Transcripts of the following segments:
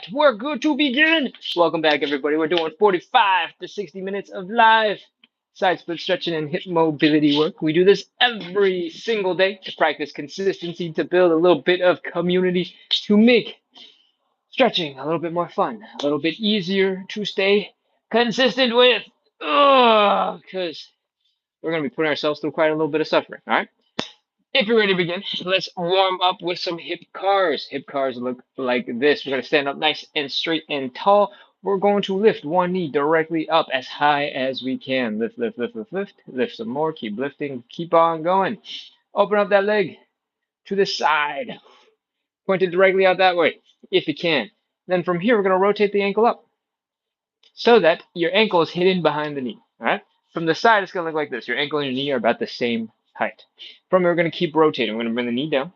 set. We're good to begin. Welcome back, everybody. We're doing 45 to 60 minutes of live side split stretching and hip mobility work. We do this every single day to practice consistency, to build a little bit of community, to make stretching a little bit more fun, a little bit easier to stay consistent with. Because we're going to be putting ourselves through quite a little bit of suffering, all right? If you're ready to begin, let's warm up with some hip cars. Hip cars look like this. We're going to stand up nice and straight and tall. We're going to lift one knee directly up as high as we can. Lift, lift, lift, lift, lift. Lift some more. Keep lifting. Keep on going. Open up that leg to the side. Point it directly out that way, if you can. Then from here, we're going to rotate the ankle up so that your ankle is hidden behind the knee. All right? From the side, it's going to look like this. Your ankle and your knee are about the same height. From here, we're going to keep rotating. We're going to bring the knee down.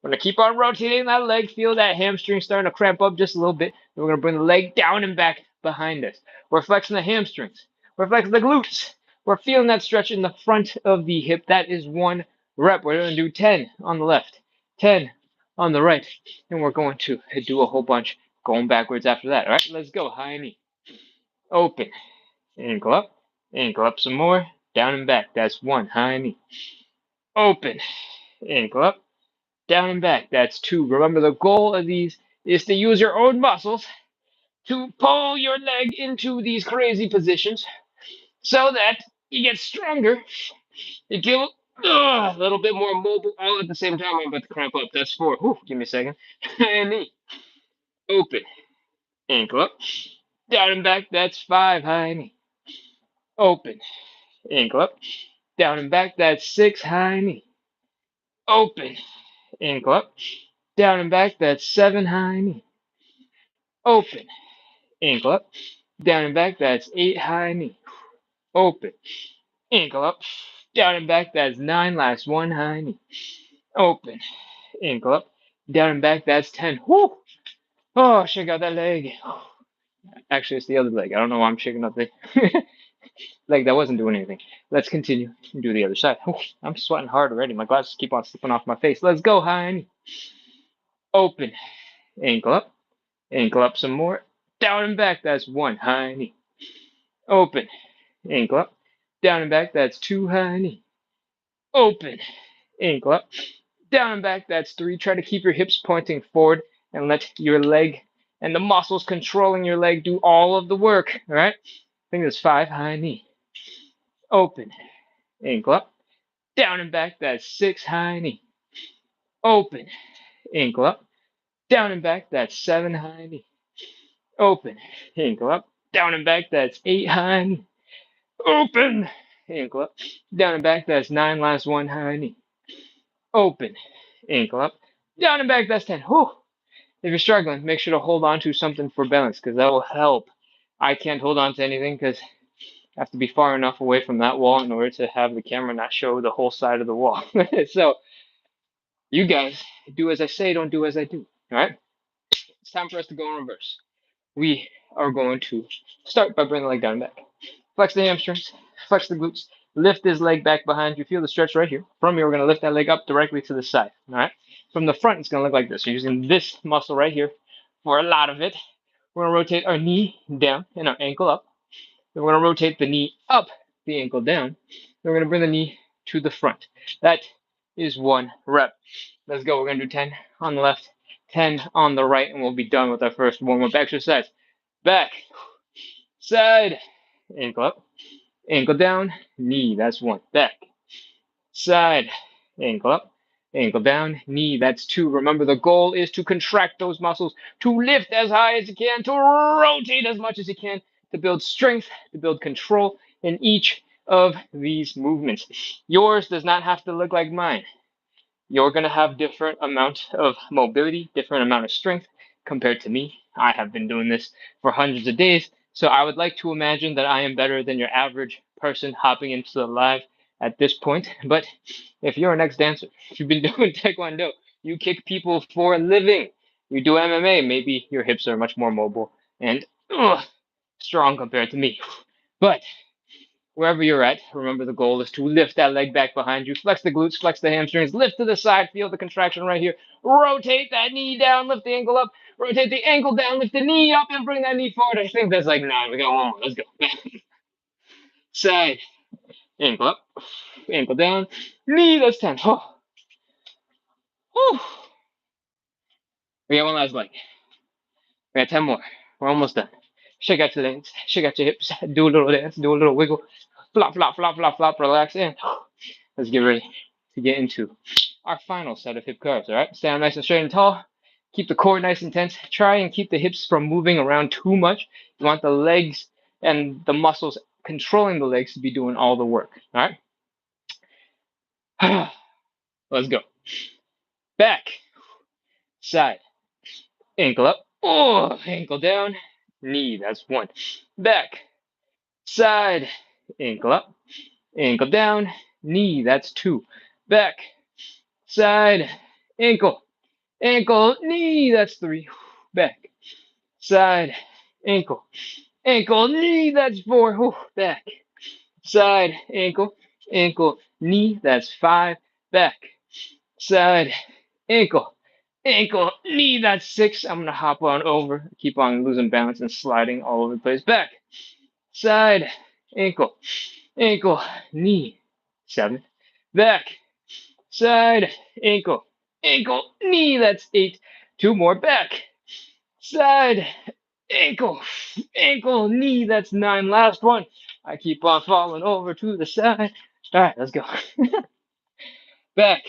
We're going to keep on rotating that leg. Feel that hamstring starting to cramp up just a little bit. Then we're going to bring the leg down and back behind us. We're flexing the hamstrings. We're flexing the glutes. We're feeling that stretch in the front of the hip. That is one rep. We're going to do 10 on the left, 10 on the right. And we're going to do a whole bunch going backwards after that. All right, let's go. High knee. Open. Ankle up some more. Down and back. That's one. High knee. Open. Ankle up. Down and back. That's two. Remember, the goal of these is to use your own muscles to pull your leg into these crazy positions so that you get stronger. You feel a little bit more mobile all at the same time. I'm about to cramp up. That's four. Whew, give me a second. And knee. Open. Ankle up. Down and back. That's five. High knee. Open. Ankle up. Down and back. That's six. High knee. Open. Ankle up. Down and back. That's seven. High knee. Open. Ankle up. Down and back. That's eight. High knee. Open. Ankle up. Down and back. That's nine. Last one. High knee. Open. Ankle up. Down and back. That's 10. Whoo! Oh, shake out that leg. Actually, it's the other leg. I don't know why I'm shaking up the leg that wasn't doing anything. Let's continue and do the other side. Whew, I'm sweating hard already. My glasses keep on slipping off my face. Let's go, high knee. Open. Ankle up. Ankle up some more. Down and back. That's one. High knee. Open. Ankle up. Down and back. That's two. High knee. Open. Ankle up. Down and back. That's three. Try to keep your hips pointing forward and let your leg and the muscles controlling your leg do all of the work. All right? I think that's five. High knee. Open. Ankle up. Down and back. That's six. High knee. Open. Ankle up. Down and back. That's seven. High knee. Open. Ankle up. Down and back. That's eight. High knee. Open. Ankle up. Down and back. That's nine. Last one. High knee. Open. Ankle up. Down and back. That's 10. Whew. If you're struggling, make sure to hold on to something for balance because that will help. I can't hold on to anything because I have to be far enough away from that wall in order to have the camera not show the whole side of the wall. So you guys do as I say, don't do as I do. All right? It's time for us to go in reverse. We are going to start by bringing the leg down and back. Flex the hamstrings, flex the glutes, lift this leg back behind you. Feel the stretch right here. From here, we're going to lift that leg up directly to the side. All right? From the front, it's going to look like this. You're using this muscle right here for a lot of it. We're going to rotate our knee down and our ankle up. Then we're going to rotate the knee up, the ankle down. Then we're going to bring the knee to the front. That is one rep. Let's go. We're going to do 10 on the left, 10 on the right, and we'll be done with our first warm-up exercise. Back, side, ankle up, ankle down, knee, that's one. Back, side, ankle up, ankle down, knee, that's two. Remember, the goal is to contract those muscles, to lift as high as you can, to rotate as much as you can, to build strength, to build control in each of these movements. Yours does not have to look like mine. You're going to have different amount of mobility, different amount of strength compared to me. I have been doing this for hundreds of days, so I would like to imagine that I am better than your average person hopping into the live at this point. But if you're an ex-dancer, if you've been doing Taekwondo, you kick people for a living, you do MMA, maybe your hips are much more mobile and strong compared to me. But Wherever you're at, remember the goal is to lift that leg back behind you, flex the glutes, flex the hamstrings, lift to the side, feel the contraction right here. Rotate that knee down, lift the ankle up, rotate the ankle down, lift the knee up, and bring that knee forward. I think that's like 9. We got one more. Let's go. Side, ankle up, ankle down, knee, that's 10. Oh. Whew. We got one last leg. We got 10 more. We're almost done. Shake out your legs, shake out your hips, do a little dance, do a little wiggle, flop, flop, flop, flop, flop, relax in. Let's get ready to get into our final set of hip curls, all right? Stand nice and straight and tall. Keep the core nice and tense. Try and keep the hips from moving around too much. You want the legs and the muscles controlling the legs to be doing all the work, all right? Let's go. Back, side, ankle up, oh, ankle down, knee, that's 1. Back, side, ankle up, ankle down, knee, that's 2. Back, side, ankle, ankle, knee, that's 3. Back, side, ankle, ankle, knee, that's 4. Back, side, ankle, ankle, knee, that's 5. Back, side, ankle, ankle, knee, that's 6. I'm going to hop on over, keep on losing balance and sliding all over the place. Back, side, ankle, ankle, knee, 7. Back, side, ankle, ankle, knee, that's 8. 2 more. Back, side, ankle, ankle, knee, that's 9. Last one. I keep on falling over to the side. All right, let's go. Back,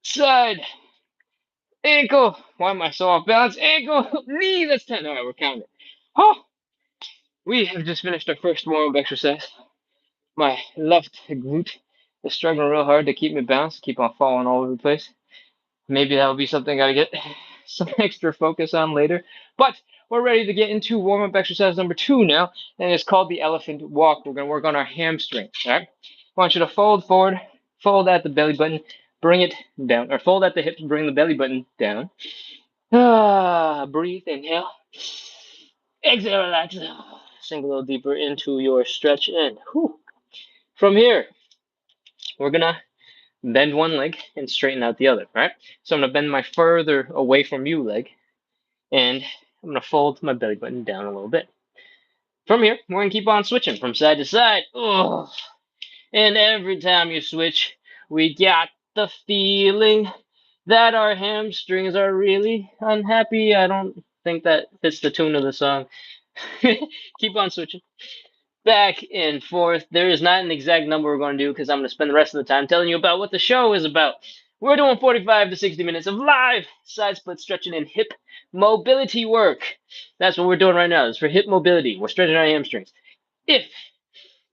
side, ankle. Why am I so off balance? Ankle, knee, that's 10. All right, we're counting. Oh, we have just finished our first warm-up exercise. My left glute is struggling real hard to keep me balanced, keep on falling all over the place. Maybe that'll be something I gotta get some extra focus on later. But we're ready to get into warm-up exercise number 2 now, and it's called the elephant walk. We're gonna work on our hamstring. All right. I want you to fold forward, fold at the belly button, bring it down, or fold at the hips, bring the belly button down. Breathe, inhale. Exhale, relax. Sink a little deeper into your stretch in. Whew. From here, we're gonna bend one leg and straighten out the other, right? So I'm gonna bend my further away from you leg, and I'm gonna fold my belly button down a little bit. From here, we're gonna keep on switching from side to side. Oh, and every time you switch, we got the feeling that our hamstrings are really unhappy. I don't think that fits the tune of the song. Keep on switching. Back and forth. There is not an exact number we're going to do because I'm going to spend the rest of the time telling you about what the show is about. We're doing 45 to 60 minutes of live side split stretching and hip mobility work. That's what we're doing right now. It's for hip mobility. We're stretching our hamstrings. If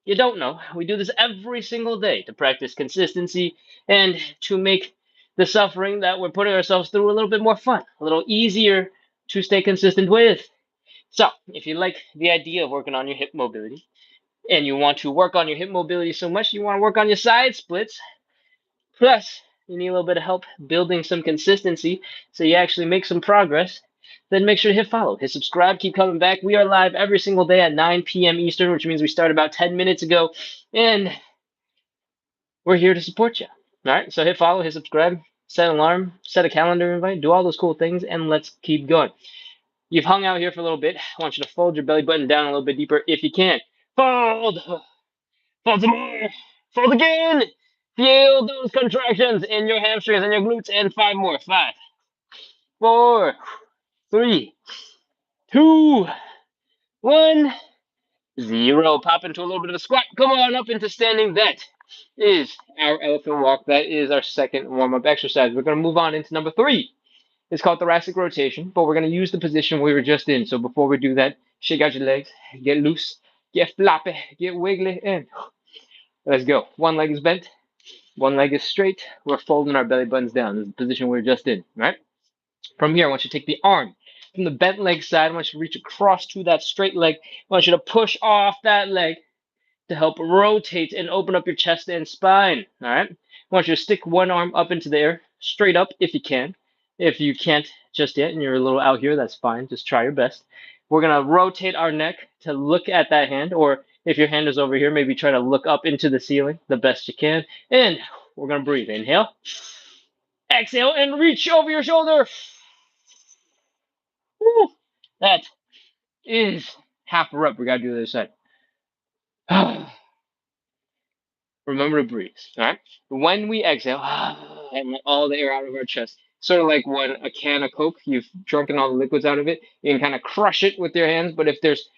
you don't know, we do this every single day to practice consistency and to make the suffering that we're putting ourselves through a little bit more fun, a little easier to stay consistent with. So, if you like the idea of working on your hip mobility, and you want to work on your hip mobility so much, you want to work on your side splits, plus you need a little bit of help building some consistency so you actually make some progress, then make sure to hit follow, hit subscribe, keep coming back. We are live every single day at 9 p.m. Eastern, which means we started about 10 minutes ago, and we're here to support you. All right, so hit follow, hit subscribe, set an alarm, set a calendar invite, do all those cool things, and let's keep going. You've hung out here for a little bit. I want you to fold your belly button down a little bit deeper if you can. Fold! Fold some more. Fold again. Feel those contractions in your hamstrings and your glutes. And 5 more. 5, 4, 3, 2, 1, 0. Pop into a little bit of a squat. Come on up into standing. That is our elephant walk. That is our second warm-up exercise. We're going to move on into number 3. It's called thoracic rotation, but we're going to use the position we were just in. So before we do that, shake out your legs, get loose, get floppy, get wiggly, and let's go. One leg is bent, one leg is straight. We're folding our belly buttons down. This is the position we were just in, right? From here, I want you to take the arm from the bent leg side. I want you to reach across to that straight leg. I want you to push off that leg to help rotate and open up your chest and spine, all right? I want you to stick one arm up into the air, straight up if you can. If you can't just yet and you're a little out here, that's fine. Just try your best. We're going to rotate our neck to look at that hand, or If your hand is over here, maybe try to look up into the ceiling the best you can. And we're going to breathe. Inhale. Exhale and reach over your shoulder. Woo. That is half a rep. We got to do the other side. Remember to breathe. All right. When we exhale, and let all the air out of our chest, sort of like when a can of Coke, you've drunken all the liquids out of it, you can kind of crush it with your hands. But if there's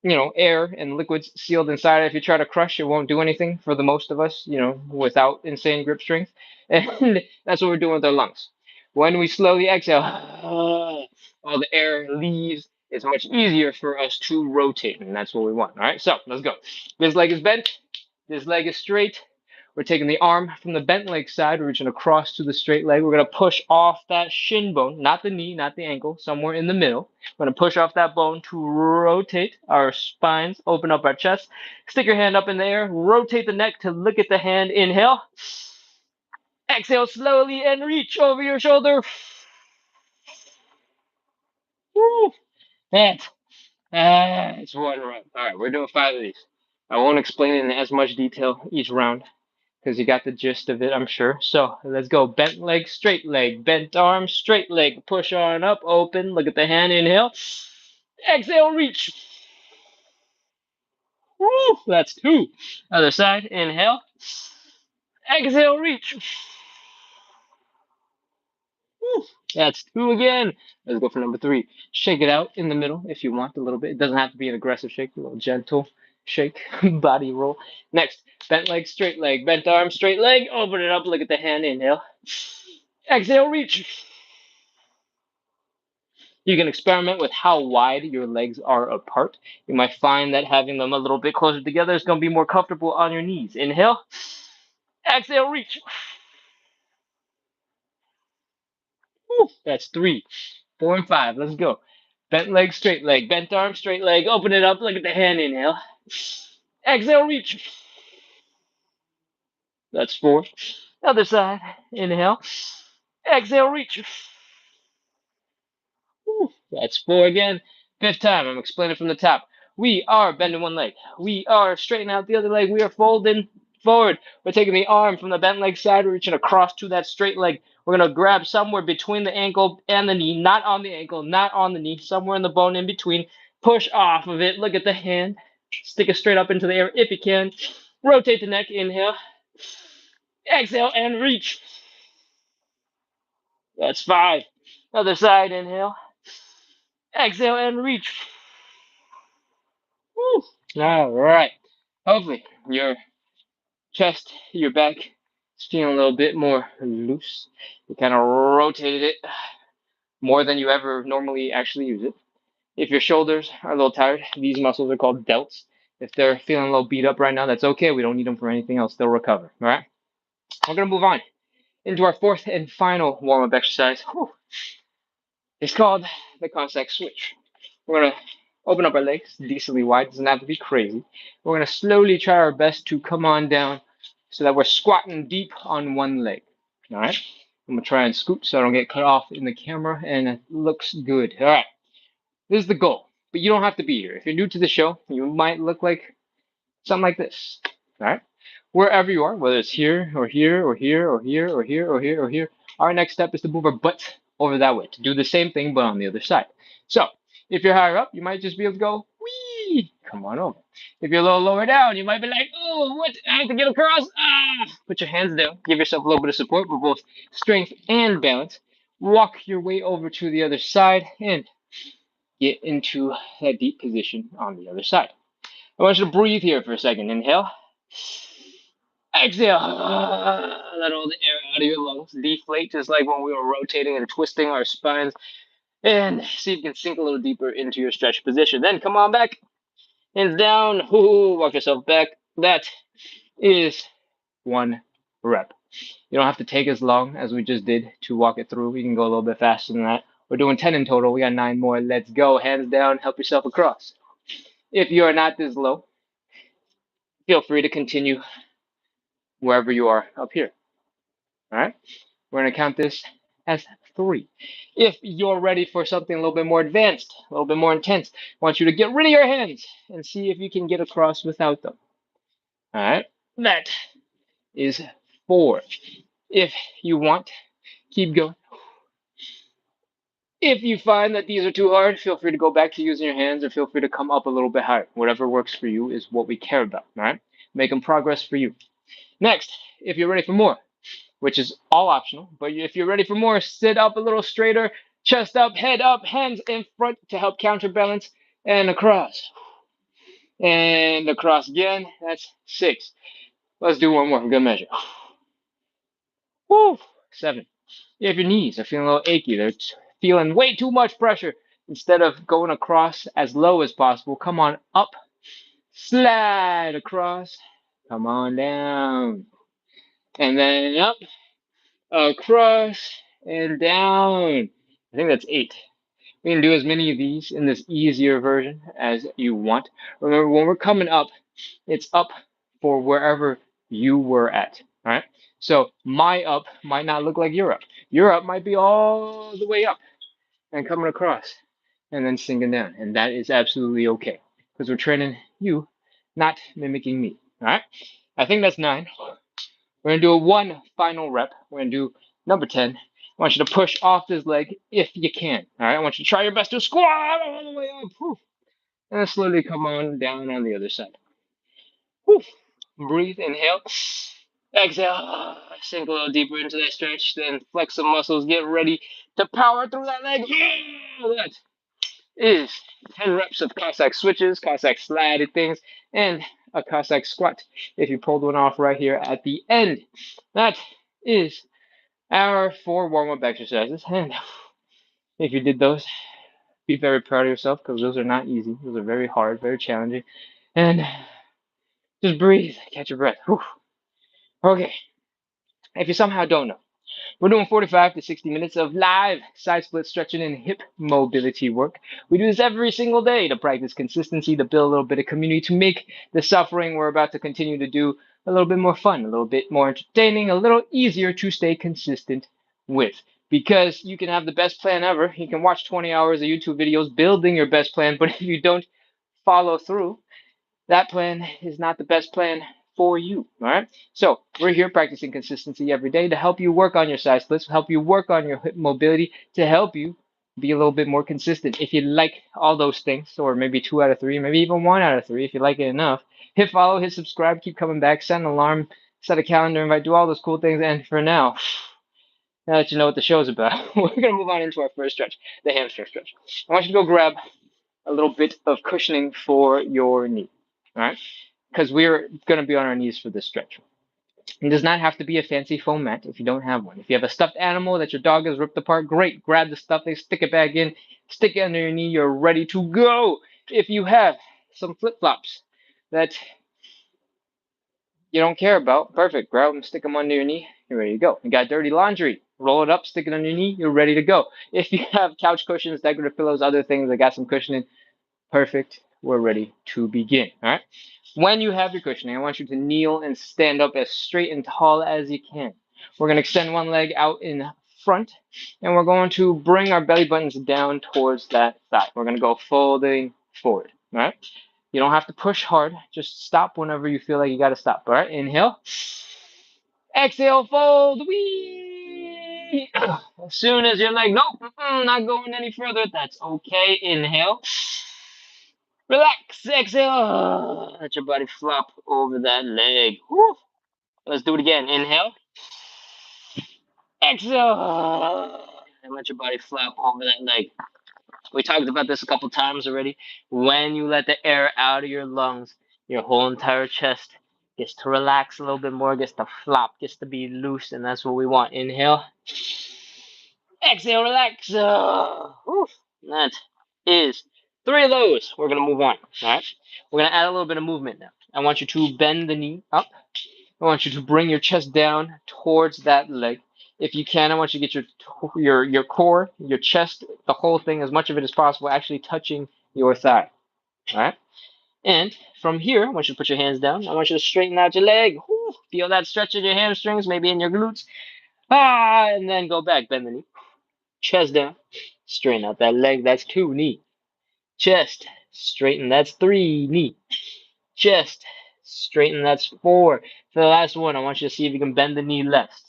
air and liquids sealed inside. If you try to crush, it won't do anything for the most of us, without insane grip strength. And that's what we're doing with our lungs. When we slowly exhale, all the air leaves. It's much easier for us to rotate, and that's what we want. All right, so let's go. This leg is bent. This leg is straight. We're taking the arm from the bent leg side, reaching across to the straight leg. We're going to push off that shin bone, not the knee, not the ankle, somewhere in the middle. We're going to push off that bone to rotate our spines, open up our chest. Stick your hand up in the air, rotate the neck to look at the hand. Inhale. Exhale slowly and reach over your shoulder. Woo. It's one rep. All right, we're doing 5 of these. I won't explain it in as much detail each round, because you got the gist of it, I'm sure. So let's go. Bent leg, bent arm, straight leg. Push on up, open. Look at the hand. Inhale. Exhale, reach. Woo, that's 2. Other side. Inhale. Exhale, reach. Woo, that's 2 again. Let's go for number 3. Shake it out in the middle if you want a little bit. It doesn't have to be an aggressive shake, a little gentle shake, body roll. Next, bent leg, bent arm, straight leg. Open it up. Look at the hand. Inhale. Exhale, reach. You can experiment with how wide your legs are apart. You might find that having them a little bit closer together is going to be more comfortable on your knees. Inhale. Exhale, reach. Woo, that's 3, 4, and 5. Let's go. Bent leg, straight leg. Bent arm, straight leg. Open it up. Look at the hand. Inhale. Exhale, reach. That's 4. Other side. Inhale. Exhale, reach. Woo, that's 4 again. 5th time. I'm explaining from the top. We are bending one leg. We are straightening out the other leg. We are folding forward. We're taking the arm from the bent leg side, reaching across to that straight leg. We're going to grab somewhere between the ankle and the knee, not on the ankle, not on the knee, somewhere in the bone in between. Push off of it. Look at the hand. Stick it straight up into the air if you can. Rotate the neck. Inhale. Exhale and reach. That's 5. Other side. Inhale. Exhale and reach. Woo. All right. Hopefully your chest, your back is feeling a little bit more loose. You kind of rotated it more than you ever normally actually use it. If your shoulders are a little tired, these muscles are called delts. If they're feeling a little beat up right now, that's okay. We don't need them for anything else. They'll recover. All right. We're going to move on into our 4th and final warm-up exercise. Whew. It's called the contact switch. We're going to open up our legs decently wide. It doesn't have to be crazy. We're going to slowly try our best to come on down so that we're squatting deep on one leg. All right. I'm going to try and scoot so I don't get cut off in the camera, and it looks good. All right. This is the goal, but you don't have to be here. If you're new to the show, you might look like something like this. All right. Wherever you are, whether it's here or here or here or here or here or here or here, our next step is to move our butt over that way to do the same thing but on the other side. So if you're higher up, you might just be able to go, wee, come on over. If you're a little lower down, you might be like, oh, what? I have to get across. Put your hands down. Give yourself a little bit of support for both strength and balance. Walk your way over to the other side and get into that deep position on the other side. I want you to breathe here for a second. Inhale. Exhale. Let all the air out of your lungs. Deflate, just like when we were rotating and twisting our spines. And see if you can sink a little deeper into your stretch position. Then come on back. Hands down. Walk yourself back. That is 1 rep. You don't have to take as long as we just did to walk it through. We can go a little bit faster than that. We're doing 10 in total. We got 9 more. Let's go. Hands down. Help yourself across. If you're not this low, feel free to continue wherever you are up here. All right? We're going to count this as 3. If you're ready for something a little bit more advanced, a little bit more intense, I want you to get rid of your hands and see if you can get across without them. All right, that is 4. If you want, keep going. If you find that these are too hard, feel free to go back to using your hands or feel free to come up a little bit higher. Whatever works for you is what we care about, all right? Making progress for you. Next, if you're ready for more, which is all optional, but if you're ready for more, sit up a little straighter, chest up, head up, hands in front to help counterbalance, and across. And across again, that's 6. Let's do one more for good measure. Woo! 7. If your knees are feeling a little achy, they're feeling way too much pressure, instead of going across as low as possible, come on up, slide across, come on down, and then up, across, and down. I think that's 8. We can do as many of these in this easier version as you want. Remember, when we're coming up, it's up for wherever you were at. All right. So my up might not look like your up. Your up might be all the way up and coming across and then sinking down. And that is absolutely okay because we're training you, not mimicking me. All right. I think that's 9. We're going to do one final rep. We're going to do number 10. I want you to push off this leg if you can. All right. I want you to try your best to squat all the way up. Whew, and then slowly come on down on the other side. Whew. Breathe, inhale. Exhale. Sink a little deeper into that stretch. Then flex some muscles. Get ready to power through that leg. That is 10 reps of Cossack switches, Cossack slided things, and a Cossack squat if you pulled one off right here at the end. That is our 4 warm-up exercises. And if you did those, be very proud of yourself because those are not easy. Those are very hard, very challenging. And just breathe, catch your breath. Whew. Okay, if you somehow don't know, we're doing 45 to 60 minutes of live side split stretching and hip mobility work. We do this every single day to practice consistency, to build a little bit of community, to make the suffering we're about to continue to do a little bit more fun, a little bit more entertaining, a little easier to stay consistent with. Because you can have the best plan ever. You can watch 20 hours of YouTube videos building your best plan, but if you don't follow through, that plan is not the best plan for you. All right. So we're here practicing consistency every day to help you work on your side splits, help you work on your hip mobility, to help you be a little bit more consistent. If you like all those things, or maybe 2 out of 3, maybe even 1 out of 3, if you like it enough, hit follow, hit subscribe, keep coming back, set an alarm, set a calendar invite, do all those cool things. And for now that you know what the show's about, we're going to move on into our first stretch, the hamstring stretch. I want you to go grab a little bit of cushioning for your knee. All right, because we're going to be on our knees for this stretch. It does not have to be a fancy foam mat if you don't have one. If you have a stuffed animal that your dog has ripped apart, great. Grab the stuffing, stick it back in, stick it under your knee. You're ready to go. If you have some flip-flops that you don't care about, perfect. Grab them, stick them under your knee. You're ready to go. You got dirty laundry. Roll it up, stick it under your knee. You're ready to go. If you have couch cushions, decorative pillows, other things that got some cushioning, perfect. We're ready to begin. All right. When you have your cushioning, I want you to kneel and stand up as straight and tall as you can. We're going to extend one leg out in front, and we're going to bring our belly buttons down towards that thigh. We're going to go folding forward. All right. You don't have to push hard. Just stop whenever you feel like you got to stop. All right. Inhale. Exhale, fold. Wee. As soon as you're like, nope, not going any further, that's okay. Inhale. Relax, exhale. Let your body flop over that leg. Woo. Let's do it again. Inhale. Exhale. And let your body flop over that leg. We talked about this a couple times already. When you let the air out of your lungs, your whole entire chest gets to relax a little bit more, gets to flop, gets to be loose, and that's what we want. Inhale. Exhale, relax. Woo. That is 3 of those. We're going to move on. All right. We're going to add a little bit of movement now. I want you to bend the knee up. I want you to bring your chest down towards that leg. If you can, I want you to get your core, your chest, the whole thing, as much of it as possible, actually touching your thigh. All right. And from here, I want you to put your hands down. I want you to straighten out your leg. Woo. Feel that stretch in your hamstrings, maybe in your glutes. And then go back, bend the knee. Chest down. Straighten out that leg. That's 2. Knee. Chest. Straighten. That's 3. Knee. Chest. Straighten. That's 4. For the last one, I want you to see if you can bend the knee left.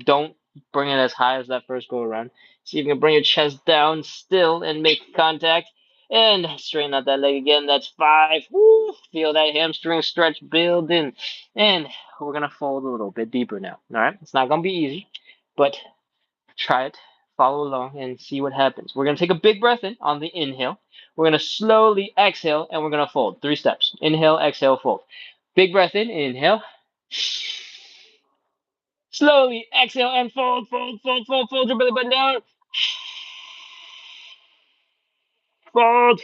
Don't bring it as high as that first go around. See if you can bring your chest down still and make contact. And straighten out that leg again. That's 5. Woo! Feel that hamstring stretch building. And we're going to fold a little bit deeper now. All right? It's not going to be easy, but try it. Follow along and see what happens. We're going to take a big breath in on the inhale. We're going to slowly exhale and we're going to fold. 3 steps. Inhale, exhale, fold. Big breath in. Inhale. Slowly exhale and fold, fold, fold, fold, fold your belly button down. Fold.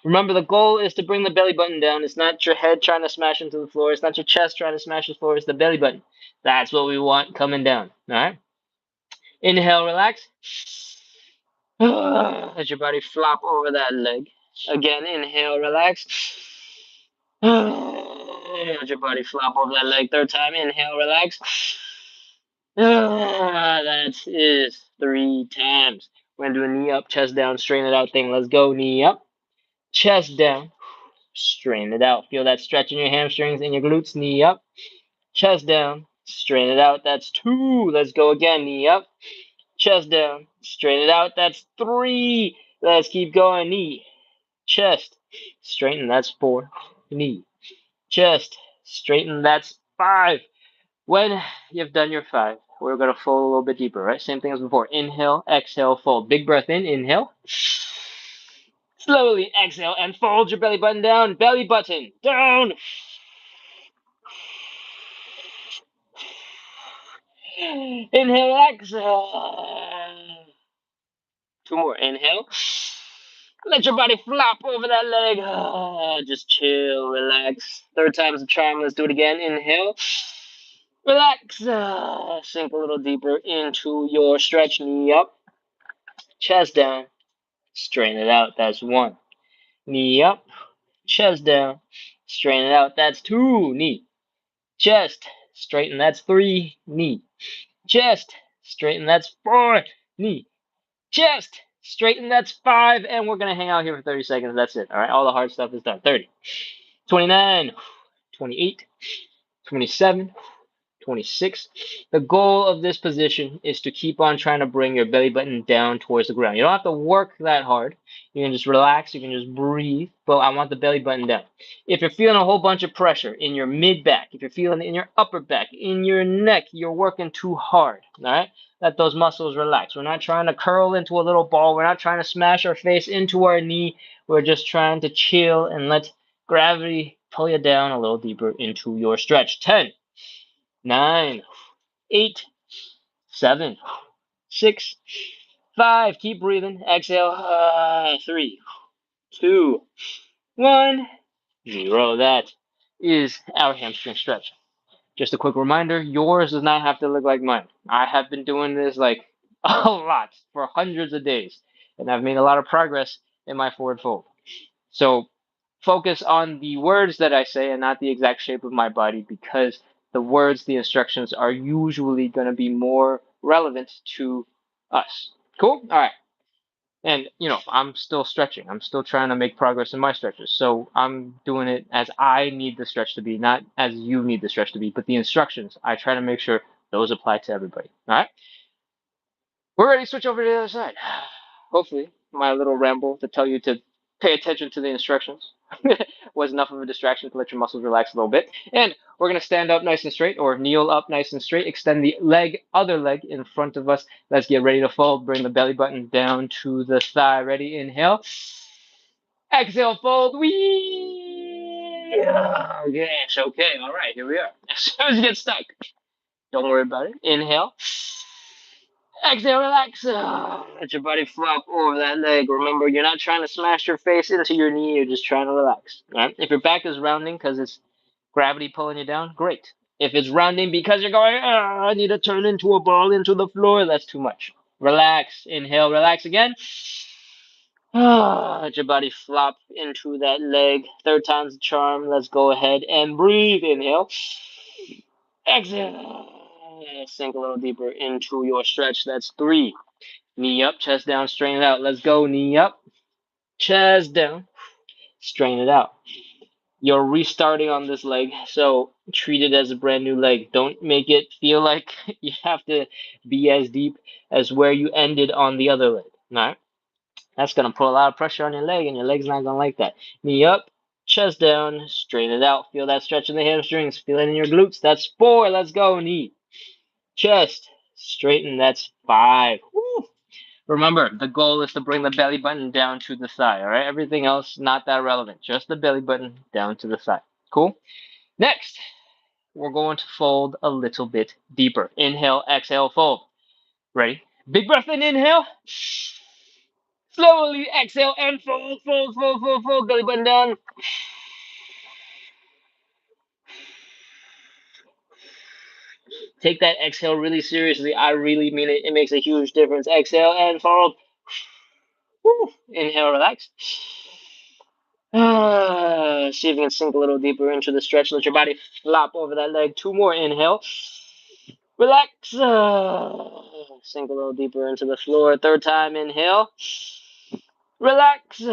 Remember, the goal is to bring the belly button down. It's not your head trying to smash into the floor. It's not your chest trying to smash the floor. It's the belly button. That's what we want coming down. All right? Inhale, relax. Let your body flop over that leg. Again, inhale, relax. Let your body flop over that leg. Third time, inhale, relax. That is 3 times. We're going to do a knee up, chest down, straighten it out thing. Let's go. Knee up, chest down, straighten it out. Feel that stretch in your hamstrings and your glutes. Knee up, chest down, straighten it out. That's 2. Let's go again. Knee up, chest down, straighten it out. That's 3. Let's keep going. Knee, chest, straighten. That's 4. Knee, chest, straighten. That's 5. When you've done your 5, we're going to fold a little bit deeper, right? Same thing as before. Inhale, exhale, fold. Big breath in, inhale. Slowly exhale and fold your belly button down. Belly button down. Inhale, exhale. 2 more. Inhale. Let your body flop over that leg. Just chill, relax. 3rd time's the charm. Let's do it again. Inhale. Relax. Sink a little deeper into your stretch. Knee up, chest down. Straighten it out. That's 1. Knee up, chest down. Straighten it out. That's 2. Knee, chest, straighten. That's 3. Knee, chest, straighten. That's 4. Knee, chest, straighten. That's 5. And we're going to hang out here for 30 seconds. That's it. All right. All the hard stuff is done. 30, 29, 28, 27, 26. The goal of this position is to keep on trying to bring your belly button down towards the ground. You don't have to work that hard. You can just relax. You can just breathe. But I want the belly button down. If you're feeling a whole bunch of pressure in your mid back, if you're feeling it in your upper back, in your neck, you're working too hard. All right? Let those muscles relax. We're not trying to curl into a little ball. We're not trying to smash our face into our knee. We're just trying to chill and let gravity pull you down a little deeper into your stretch. 10, 9, 8, 7, 6, 5. Keep breathing. Exhale. 3, 2, 1, 0. That is our hamstring stretch. Just a quick reminder, yours does not have to look like mine. I have been doing this like a lot for hundreds of days, and I've made a lot of progress in my forward fold. So focus on the words that I say and not the exact shape of my body, because the words, the instructions are usually going to be more relevant to us. Cool? All right. And, I'm still stretching. I'm still trying to make progress in my stretches. So I'm doing it as I need the stretch to be, not as you need the stretch to be. But the instructions, I try to make sure those apply to everybody. All right? We're ready to switch over to the other side. Hopefully, my little ramble to tell you to pay attention to the instructions was enough of a distraction to let your muscles relax a little bit. And we're going to stand up nice and straight, or kneel up nice and straight. Extend the other leg in front of us. Let's get ready to fold. Bring the belly button down to the thigh. Ready? Inhale. Exhale, fold. Wee! Yes, okay. All right, here we are. As soon as you get stuck, don't worry about it. Inhale. Exhale, relax. Let your body flop over that leg. Remember, you're not trying to smash your face into your knee. You're just trying to relax. All right? If your back is rounding because it's gravity pulling you down, great. If it's rounding because you're going, I need to turn into a ball into the floor, that's too much. Relax. Inhale, relax again. Let your body flop into that leg. 3rd time's the charm. Let's go ahead and breathe. Inhale. Exhale. Sink a little deeper into your stretch. That's 3. Knee up, chest down, straighten it out. Let's go. Knee up, chest down, straighten it out. You're restarting on this leg, so treat it as a brand new leg. Don't make it feel like you have to be as deep as where you ended on the other leg. All right? That's going to put a lot of pressure on your leg, and your leg's not going to like that. Knee up, chest down, straighten it out. Feel that stretch in the hamstrings. Feel it in your glutes. That's 4. Let's go. Knee, chest, straighten. That's 5. Woo. Remember, the goal is to bring the belly button down to the thigh, all right? Everything else, not that relevant. Just the belly button down to the thigh. Cool? Next, we're going to fold a little bit deeper. Inhale, exhale, fold. Ready? Big breath in, inhale. Slowly exhale and fold, fold, fold, fold, fold. Belly button down. Take that exhale really seriously. I really mean it. It makes a huge difference. Exhale and fold. Woo. Inhale, relax. See if you can sink a little deeper into the stretch. Let your body flop over that leg. 2 more. Inhale. Relax. Sink a little deeper into the floor. 3rd time. Inhale. Relax. Sink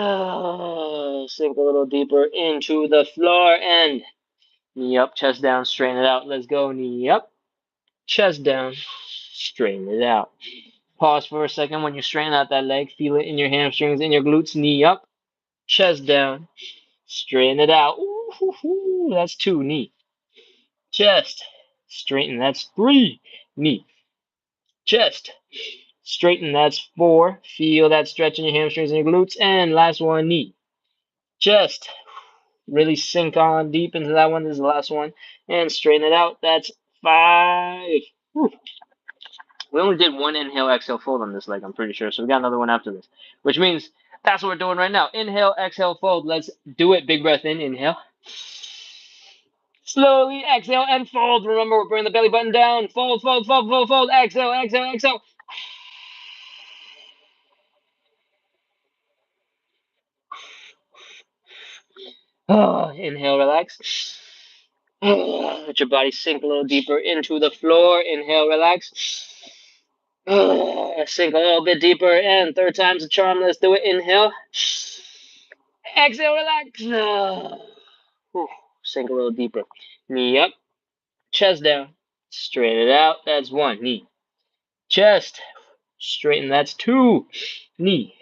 a little deeper into the floor. And knee up, chest down, straighten it out. Let's go. Knee up, chest down, straighten it out. Pause for a second when you straighten out that leg. Feel it in your hamstrings, in your glutes. Knee up, chest down, straighten it out. Ooh, that's 2. Knee, chest, straighten. That's 3. Knee, chest, straighten. That's 4. Feel that stretch in your hamstrings and your glutes. And last one, knee, chest. Really sink on deep into that one. This is the last one. And straighten it out. That's 5. Whew. We only did 1 inhale, exhale, fold on this leg, I'm pretty sure. So we got another one after this, which means that's what we're doing right now. Inhale, exhale, fold. Let's do it. Big breath in. Inhale. Slowly exhale and fold. Remember, we're bringing the belly button down. Fold, fold, fold, fold, fold. Exhale, exhale, exhale. Inhale, relax. Let your body sink a little deeper into the floor. Inhale, relax. Sink a little bit deeper. And 3rd time's a charm. Let's do it. Inhale. Exhale, relax. Sink a little deeper. Knee up, chest down. Straighten it out. That's 1. Knee, chest, straighten. That's 2. Knee,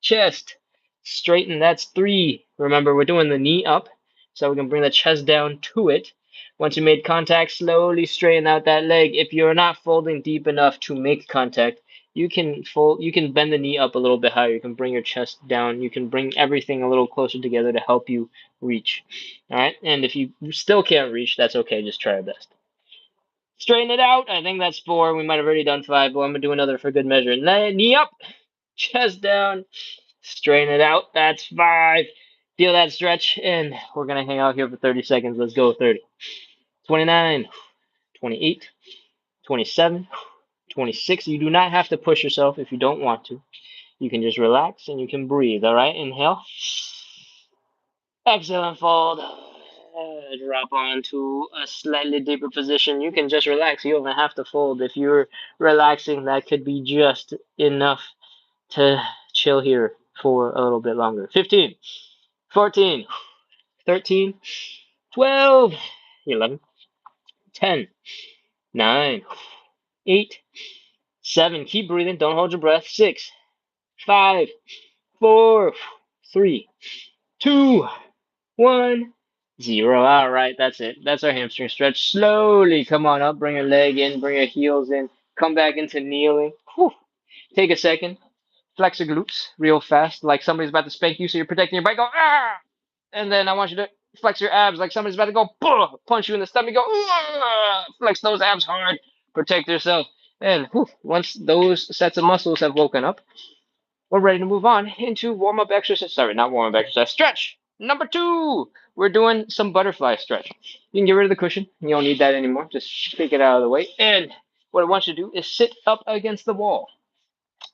chest, straighten. That's 3. Remember, we're doing the knee up, so we can bring the chest down to it. Once you made contact, slowly straighten out that leg. If you're not folding deep enough to make contact, you can fold. You can bend the knee up a little bit higher. You can bring your chest down. You can bring everything a little closer together to help you reach. All right. And if you still can't reach, that's okay. Just try your best. Straighten it out. I think that's 4. We might have already done 5, but I'm gonna do another for good measure. Knee up, chest down. Straighten it out. That's 5. Feel that stretch, and we're gonna hang out here for 30 seconds. Let's go. 30, 29, 28, 27, 26. You do not have to push yourself if you don't want to. You can just relax and you can breathe. All right. Inhale. Exhale and fold. Drop onto a slightly deeper position. You can just relax. You don't even have to fold. If you're relaxing, that could be just enough to chill here for a little bit longer. 15, 14, 13, 12, 11, 10, 9, 8, 7. Keep breathing. Don't hold your breath. 6, 5, 4, 3, 2, 1, 0. All right, that's it. That's our hamstring stretch. Slowly come on up. Bring your leg in. Bring your heels in. Come back into kneeling. Whew. Take a second. Flex your glutes real fast, like somebody's about to spank you, so you're protecting your back. Go, ah! And then I want you to flex your abs like somebody's about to go, punch you in the stomach. Go, ah! Flex those abs hard. Protect yourself. And whew, once those sets of muscles have woken up, we're ready to move on into warm-up exercise. Sorry, not warm-up exercise. Stretch. Number 2. We're doing some butterfly stretch. You can get rid of the cushion. You don't need that anymore. Just take it out of the way. And what I want you to do is sit up against the wall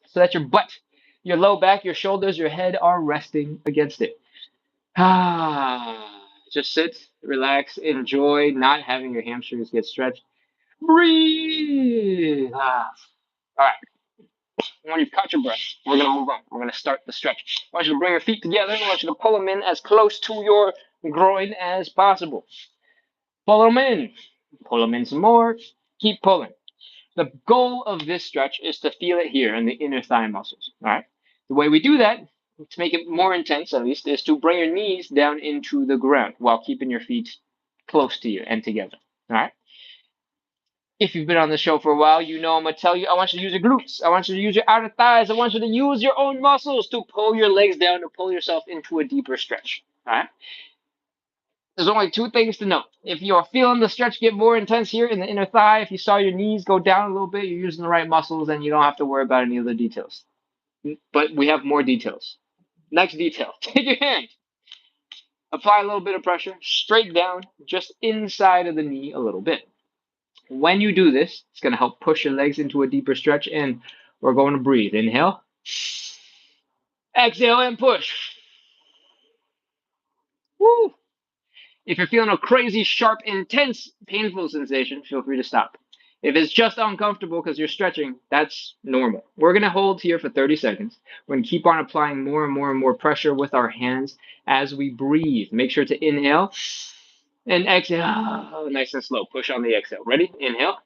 so that your butt, your low back, your shoulders, your head are resting against it. Just sit, relax, enjoy not having your hamstrings get stretched. Breathe. All right. When you've caught your breath, we're going to move on. We're going to start the stretch. I want you to bring your feet together. I want you to pull them in as close to your groin as possible. Pull them in. Pull them in some more. Keep pulling. The goal of this stretch is to feel it here in the inner thigh muscles. All right. The way we do that, to make it more intense at least, is to bring your knees down into the ground while keeping your feet close to you and together. All right. If you've been on the show for a while, you know I'm gonna tell you. I want you to use your glutes. I want you to use your outer thighs. I want you to use your own muscles to pull your legs down to pull yourself into a deeper stretch. All right. There's only two things to note. If you're feeling the stretch get more intense here in the inner thigh, if you saw your knees go down a little bit, you're using the right muscles, and you don't have to worry about any of the details. But we have more details. Next detail. Take your hand. Apply a little bit of pressure straight down, just inside of the knee a little bit. When you do this, it's going to help push your legs into a deeper stretch, and we're going to breathe. Inhale. Exhale and push. Woo! If you're feeling a crazy, sharp, intense, painful sensation, feel free to stop. If it's just uncomfortable because you're stretching, that's normal. We're going to hold here for 30 seconds. We're going to keep on applying more and more and more pressure with our hands as we breathe. Make sure to inhale and exhale. Nice and slow. Push on the exhale. Ready? Inhale.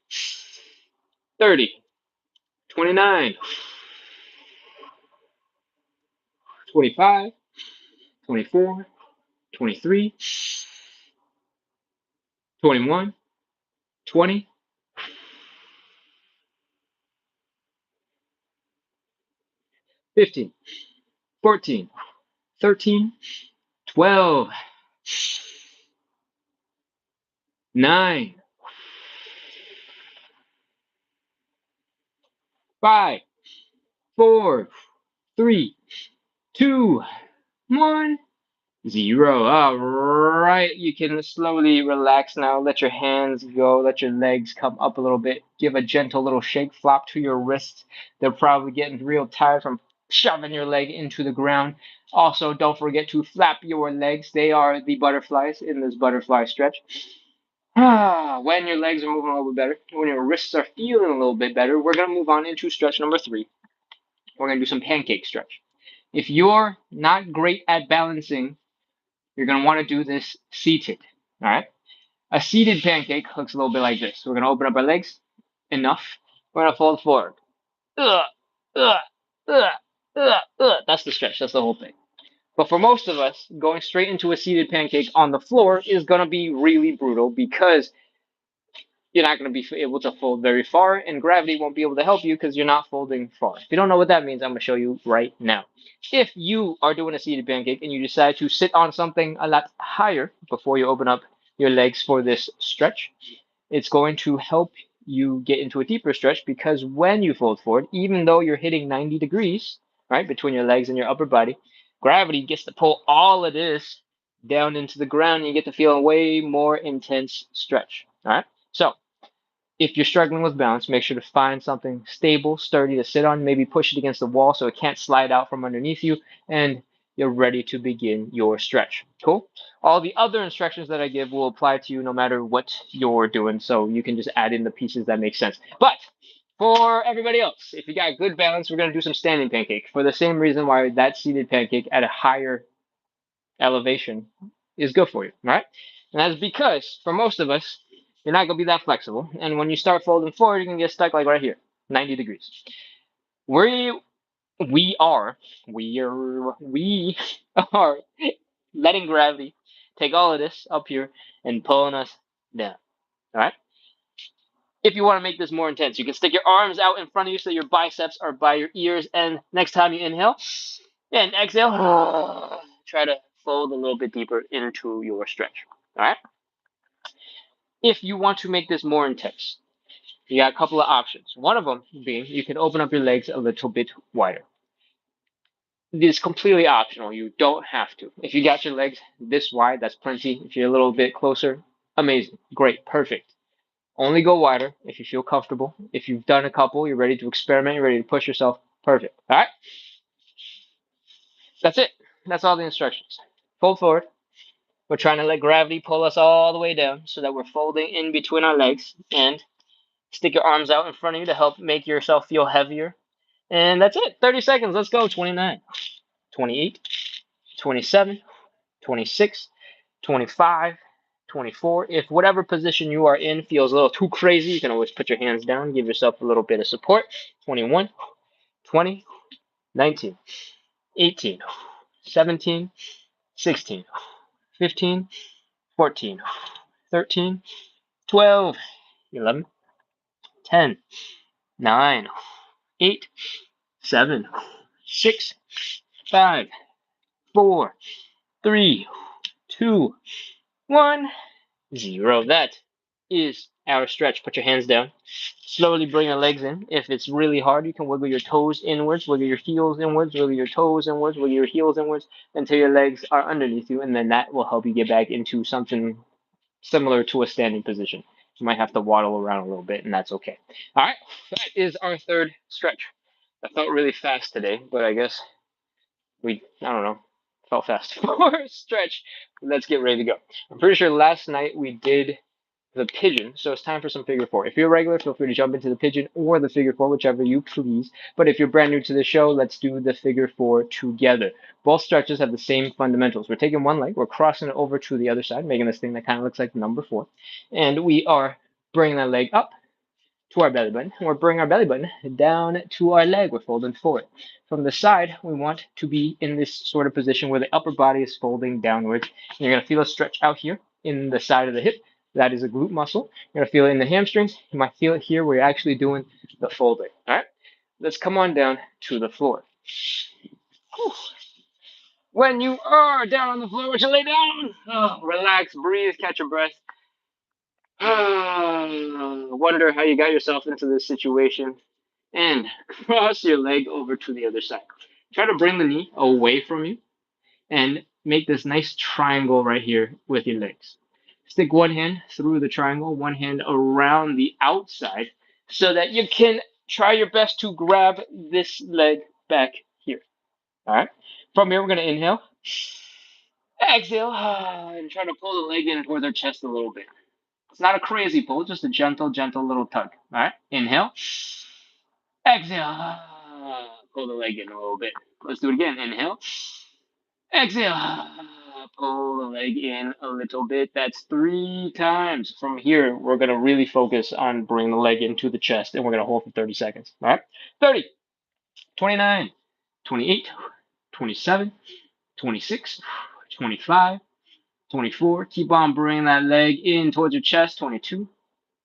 30, 29, 25, 24, 23, 21, 20, 15, 14, 13, 12, 9, 5, 4, 3, 2, 1, 0. All right, you can slowly relax now. Let your hands go. Let your legs come up a little bit. Give a gentle little shake, flop to your wrists. They're probably getting real tired from shoving your leg into the ground. Also, don't forget to flap your legs. They are the butterflies in this butterfly stretch. When your legs are moving a little bit better, when your wrists are feeling a little bit better, we're going to move on into stretch number 3. We're going to do some pancake stretch. If you're not great at balancing, you're going to want to do this seated. All right. A seated pancake looks a little bit like this. We're going to open up our legs enough. We're going to fold forward. Ugh, ugh, ugh, ugh, ugh. That's the stretch. That's the whole thing. But for most of us, going straight into a seated pancake on the floor is going to be really brutal because you're not going to be able to fold very far, and gravity won't be able to help you because you're not folding far. If you don't know what that means, I'm going to show you right now. If you are doing a seated pancake and you decide to sit on something a lot higher before you open up your legs for this stretch, it's going to help you get into a deeper stretch because when you fold forward, even though you're hitting 90 degrees, right, between your legs and your upper body, gravity gets to pull all of this down into the ground and you get to feel a way more intense stretch. All right. So if you're struggling with balance, make sure to find something stable, sturdy to sit on. Maybe push it against the wall so it can't slide out from underneath you, and you're ready to begin your stretch. Cool? All the other instructions that I give will apply to you no matter what you're doing, so you can just add in the pieces that make sense. But for everybody else, if you got good balance, we're going to do some standing pancake for the same reason why that seated pancake at a higher elevation is good for you, all right? And that's because for most of us, you're not gonna be that flexible. And when you start folding forward, you're gonna get stuck like right here, 90 degrees. We we are we are letting gravity take all of this up here and pulling us down. All right. If you want to make this more intense, you can stick your arms out in front of you so your biceps are by your ears. And next time you inhale and exhale, try to fold a little bit deeper into your stretch. All right. If you want to make this more intense, you got a couple of options. One of them being you can open up your legs a little bit wider. It's completely optional. You don't have to. If you got your legs this wide, that's plenty. If you're a little bit closer, amazing, great, perfect. Only go wider if you feel comfortable. If you've done a couple, you're ready to experiment, you're ready to push yourself, perfect. All right? That's it. That's all the instructions. Fold forward. We're trying to let gravity pull us all the way down so that we're folding in between our legs. And Stick your arms out in front of you to help make yourself feel heavier. And that's it. 30 seconds. Let's go. 29, 28, 27, 26, 25, 24. If whatever position you are in feels a little too crazy, you can always put your hands down, give yourself a little bit of support. 21, 20, 19, 18, 17, 16, 15, 14, 13, 12, 11, 10, 9, 8, 7, 6, 5, 4, 3, 2, 1, 0. That is our stretch. Put your hands down. Slowly bring your legs in. If it's really hard, you can wiggle your toes inwards, wiggle your heels inwards, wiggle your toes inwards, wiggle your heels inwards until your legs are underneath you, and then that will help you get back into something similar to a standing position. You might have to waddle around a little bit, and that's okay. All right, that is our third stretch. I felt really fast today, but I guess I don't know, felt fast for a stretch. Let's get ready to go. I'm pretty sure last night we did the pigeon, so it's time for some figure four. If you're a regular, feel free to jump into the pigeon or the figure four, whichever you please. But if you're brand new to the show, let's do the figure four together. Both stretches have the same fundamentals. We're taking one leg, we're crossing it over to the other side, making this thing that kind of looks like number four. And we are bringing that leg up to our belly button. We're bringing our belly button down to our leg. We're folding forward. From the side, we want to be in this sort of position where the upper body is folding downwards. And you're going to feel a stretch out here in the side of the hip. That is a glute muscle. You're going to feel it in the hamstrings. You might feel it here where you're actually doing the folding. All right? Let's come on down to the floor. Whew. When you are down on the floor, would you lay down? Oh, relax, breathe, catch your breath. Wonder how you got yourself into this situation. And cross your leg over to the other side. Try to bring the knee away from you and make this nice triangle right here with your legs. Stick one hand through the triangle, one hand around the outside so that you can try your best to grab this leg back here. All right. From here, we're going to inhale, exhale, and try to pull the leg in towards our chest a little bit. It's not a crazy pull, just a gentle, gentle little tug. All right. Inhale. Exhale. Pull the leg in a little bit. Let's do it again. Inhale. Exhale. Pull the leg in a little bit. That's 3 times. From here, we're going to really focus on bringing the leg into the chest, and we're going to hold for 30 seconds. All right? 30, 29, 28, 27, 26, 25, 24. Keep on bringing that leg in towards your chest. 22,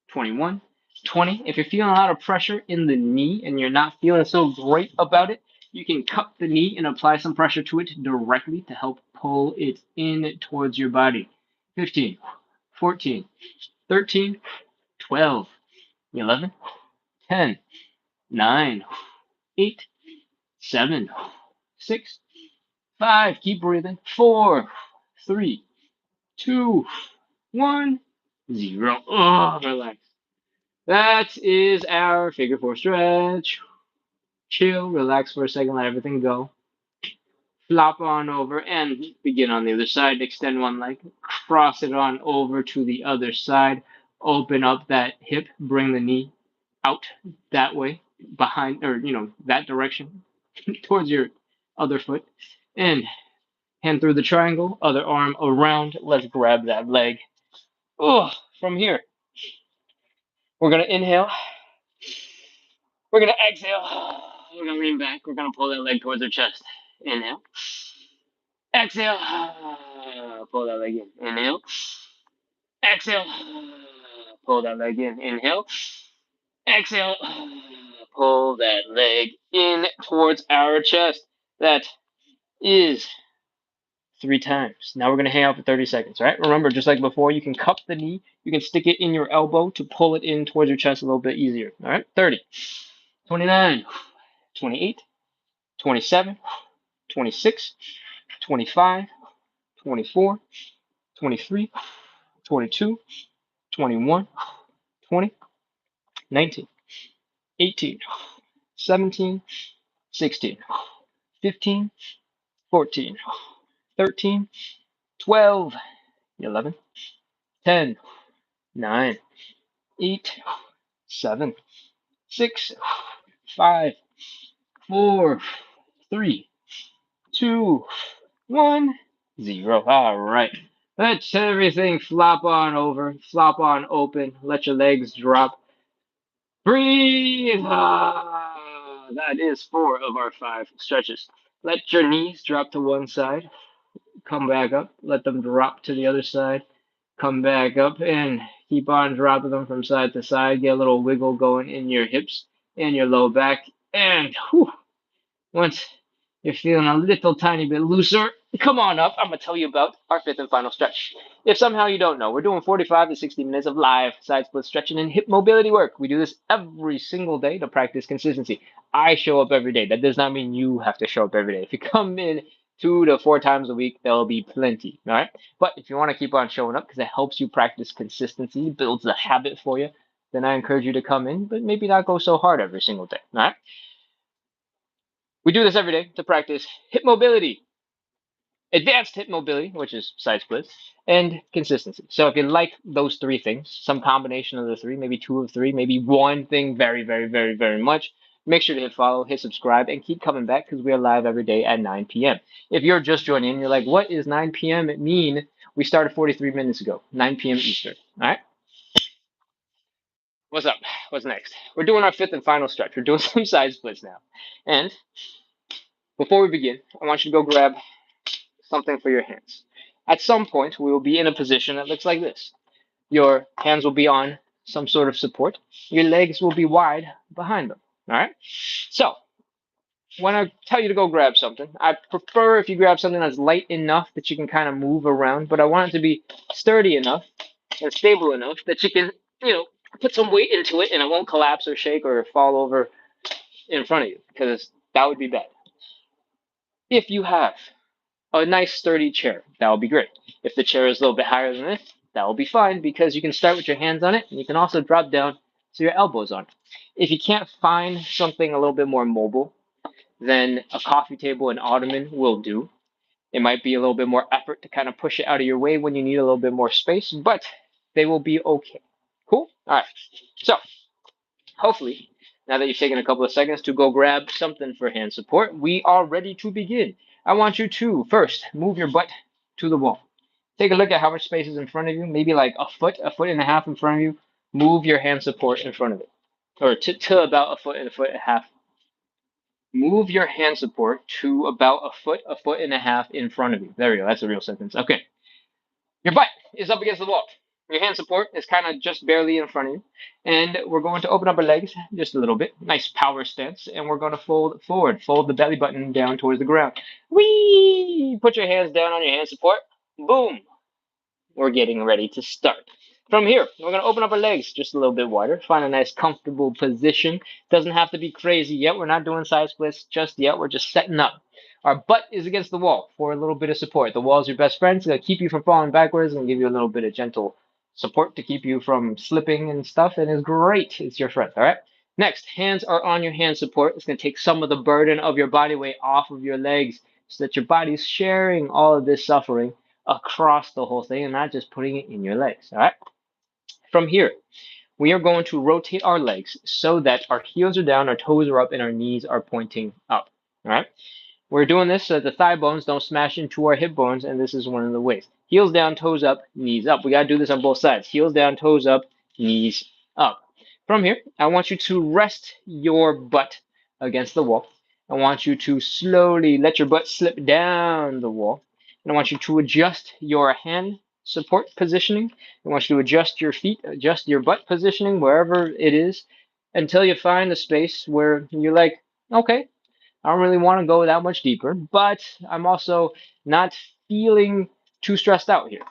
21, 20. If you're feeling a lot of pressure in the knee and you're not feeling so great about it, you can cup the knee and apply some pressure to it directly to help pull it in towards your body. 15, 14, 13, 12, 11, 10, 9, 8, 7, 6, 5. Keep breathing. 4, 3, 2, 1, 0. Oh, relax. That is our figure four stretch. Chill, relax for a second, let everything go. Flop on over and begin on the other side. Extend one leg, cross it on over to the other side. Open up that hip, bring the knee out that way, behind, or, that direction, towards your other foot. And hand through the triangle, other arm around. Let's grab that leg. Oh, from here, we're going to inhale. We're going to exhale. We're going to lean back. We're going to pull that leg towards our chest. Inhale. Exhale. Pull that leg in. Inhale. Exhale. Pull that leg in. Inhale. Exhale. Pull that leg in towards our chest. That is 3 times. Now we're going to hang out for 30 seconds, all right? Remember, just like before, you can cup the knee. You can stick it in your elbow to pull it in towards your chest a little bit easier, all right? 30, 29, 28, 27, 26, 25, 24, 23, 22, 21, 20, 19, 18, 17, 16, 15, 14, 13, 12, 11, 10, 9, 8, 7, 6, 5, 4, 3, 2, 1, 0. All right. Let everything flop on over, flop on open. Let your legs drop. Breathe. That is 4 of our 5 stretches. Let your knees drop to one side. Come back up. Let them drop to the other side. Come back up and keep on dropping them from side to side. Get a little wiggle going in your hips and your low back. And whew, once you're feeling a little tiny bit looser, come on up. I'm going to tell you about our fifth and final stretch. If somehow you don't know, we're doing 45 to 60 minutes of live side split stretching and hip mobility work. We do this every single day to practice consistency. I show up every day. That does not mean you have to show up every day. If you come in 2 to 4 times a week, there'll be plenty. All right. But if you want to keep on showing up because it helps you practice consistency, builds a habit for you, then I encourage you to come in, but maybe not go so hard every single day. All right. We do this every day to practice hip mobility, advanced hip mobility, which is side splits, and consistency. So if you like those 3 things, some combination of the 3, maybe 2 of 3, maybe one thing very, very, very, very much, make sure to hit follow, hit subscribe, and keep coming back because we are live every day at 9 p.m. If you're just joining in, you're like, what is 9 p.m. mean? We started 43 minutes ago, 9 p.m. Eastern. All right? What's up? What's next? We're doing our fifth and final stretch. We're doing some side splits now. And before we begin, I want you to go grab something for your hands. At some point, we will be in a position that looks like this. Your hands will be on some sort of support. Your legs will be wide behind them. All right? So, when I tell you to go grab something, I prefer if you grab something that's light enough that you can kind of move around, but I want it to be sturdy enough and stable enough that you can, put some weight into it and it won't collapse or shake or fall over in front of you because that would be bad. If you have a nice sturdy chair, that will be great. If the chair is a little bit higher than this, that will be fine because you can start with your hands on it and you can also drop down so your elbows on it. If you can't find something a little bit more mobile, then a coffee table and ottoman will do. It might be a little bit more effort to kind of push it out of your way when you need a little bit more space, but they will be okay. Cool? All right. So, hopefully, now that you've taken a couple of seconds to go grab something for hand support, we are ready to begin. I want you to first move your butt to the wall. Take a look at how much space is in front of you, maybe like a foot and a half in front of you. Move your hand support in front of it, or to about a foot and a half. Move your hand support to about a foot and a half in front of you. There we go. That's a real sentence. Okay. Your butt is up against the wall. Your hand support is kind of just barely in front of you. And we're going to open up our legs just a little bit. Nice power stance. And we're going to fold forward. Fold the belly button down towards the ground. Whee! Put your hands down on your hand support. Boom. We're getting ready to start. From here, we're going to open up our legs just a little bit wider. Find a nice comfortable position. Doesn't have to be crazy yet. We're not doing side splits just yet. We're just setting up. Our butt is against the wall for a little bit of support. The wall is your best friend. It's going to keep you from falling backwards and give you a little bit of gentle support to keep you from slipping and stuff. And it's great. It's your friend. All right. Next, hands are on your hand support. It's going to take some of the burden of your body weight off of your legs so that your body's sharing all of this suffering across the whole thing and not just putting it in your legs. All right. From here, we are going to rotate our legs so that our heels are down, our toes are up, and our knees are pointing up. All right. We're doing this so that the thigh bones don't smash into our hip bones, and this is one of the ways. Heels down, toes up, knees up. We got to do this on both sides. Heels down, toes up, knees up. From here, I want you to rest your butt against the wall. I want you to slowly let your butt slip down the wall. And I want you to adjust your hand support positioning. I want you to adjust your feet, adjust your butt positioning wherever it is until you find the space where you're like, okay, I don't really want to go that much deeper, but I'm also not feeling too stressed out here.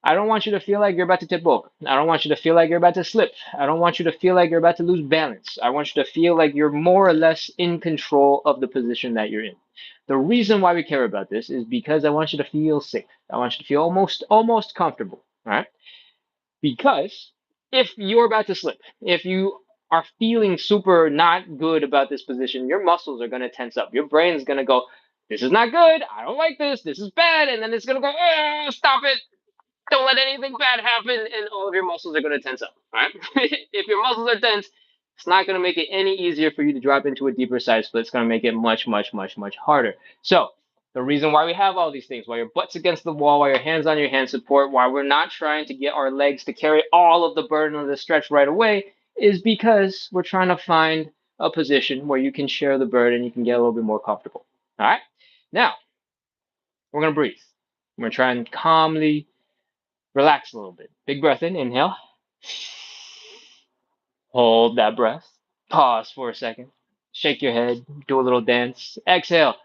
I don't want you to feel like you're about to tip over. I don't want you to feel like you're about to slip. I don't want you to feel like you're about to lose balance. I want you to feel like you're more or less in control of the position that you're in. The reason why we care about this is because I want you to feel safe. I want you to feel almost comfortable. All right? Because if you're about to slip, if you are feeling super not good about this position, your muscles are going to tense up. Your brain's going to go, this is not good. I don't like this. This is bad. And then it's going to go, stop it. Don't let anything bad happen. And all of your muscles are going to tense up. All right. If your muscles are tense, It's not going to make it any easier for you to drop into a deeper side split. It's going to make it much, much, much, much harder. So the reason why we have all these things, why your butt's against the wall, why your hands on your hand support, why we're not trying to get our legs to carry all of the burden of the stretch right away, is because we're trying to find a position where you can share the burden, you can get a little bit more comfortable. All right? Now, we're going to breathe. We're going to try and calmly relax a little bit. Big breath in, inhale. Hold that breath. Pause for a second. Shake your head. Do a little dance. Exhale.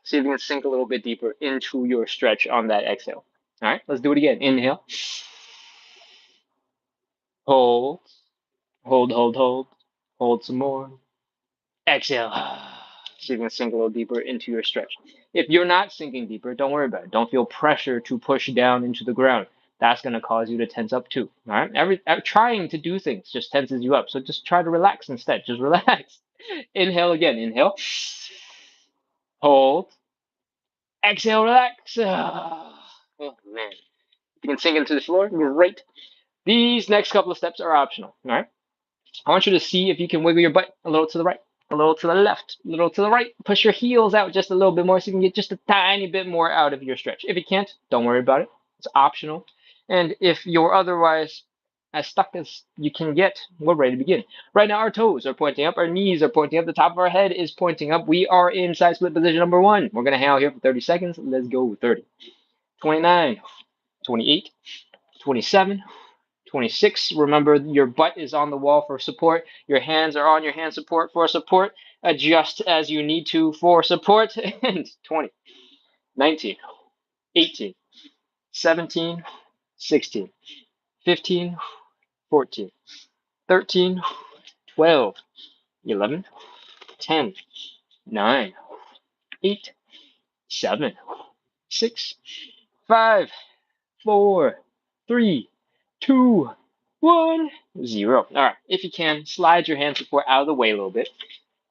See if you can sink a little bit deeper into your stretch on that exhale. All right, let's do it again. Inhale. Hold. Hold, hold, hold. Hold some more. Exhale. See if you can sink a little deeper into your stretch. If you're not sinking deeper, don't worry about it. Don't feel pressure to push down into the ground. That's going to cause you to tense up too. All right. Trying to do things just tenses you up. So just try to relax instead. Just relax. Inhale again. Inhale. Hold. Exhale. Relax. Oh man. If you can sink into the floor, great. These next couple of steps are optional. All right. I want you to see if you can wiggle your butt a little to the right, a little to the left, a little to the right. Push your heels out just a little bit more so you can get just a tiny bit more out of your stretch. If you can't, don't worry about it. It's optional. And if you're otherwise as stuck as you can get, we're ready to begin. Right now, our toes are pointing up, our knees are pointing up, the top of our head is pointing up. We are in side split position number 1. We're going to hang out here for 30 seconds. Let's go. 30, 29, 28, 27, 26. Remember, your butt is on the wall for support. Your hands are on your hand support for support. Adjust as you need to for support. And 20, 19, 18, 17, 16, 15, 14, 13, 12, 11, 10, 9, 8, 7, 6, 5, 4, 3, 2, 1, 0. All right. If you can, slide your hand support out of the way a little bit.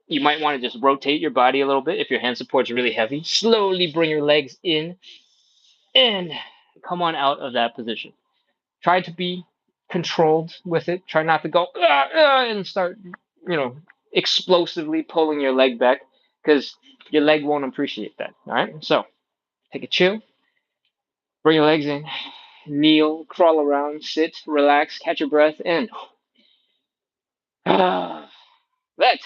You might want to just rotate your body a little bit if your hand support's really heavy. Slowly bring your legs in and come on out of that position. Try to be controlled with it. Try not to go and start, explosively pulling your leg back because your leg won't appreciate that. All right. So take a chill. Bring your legs in. Kneel, crawl around, sit, relax, catch your breath, and that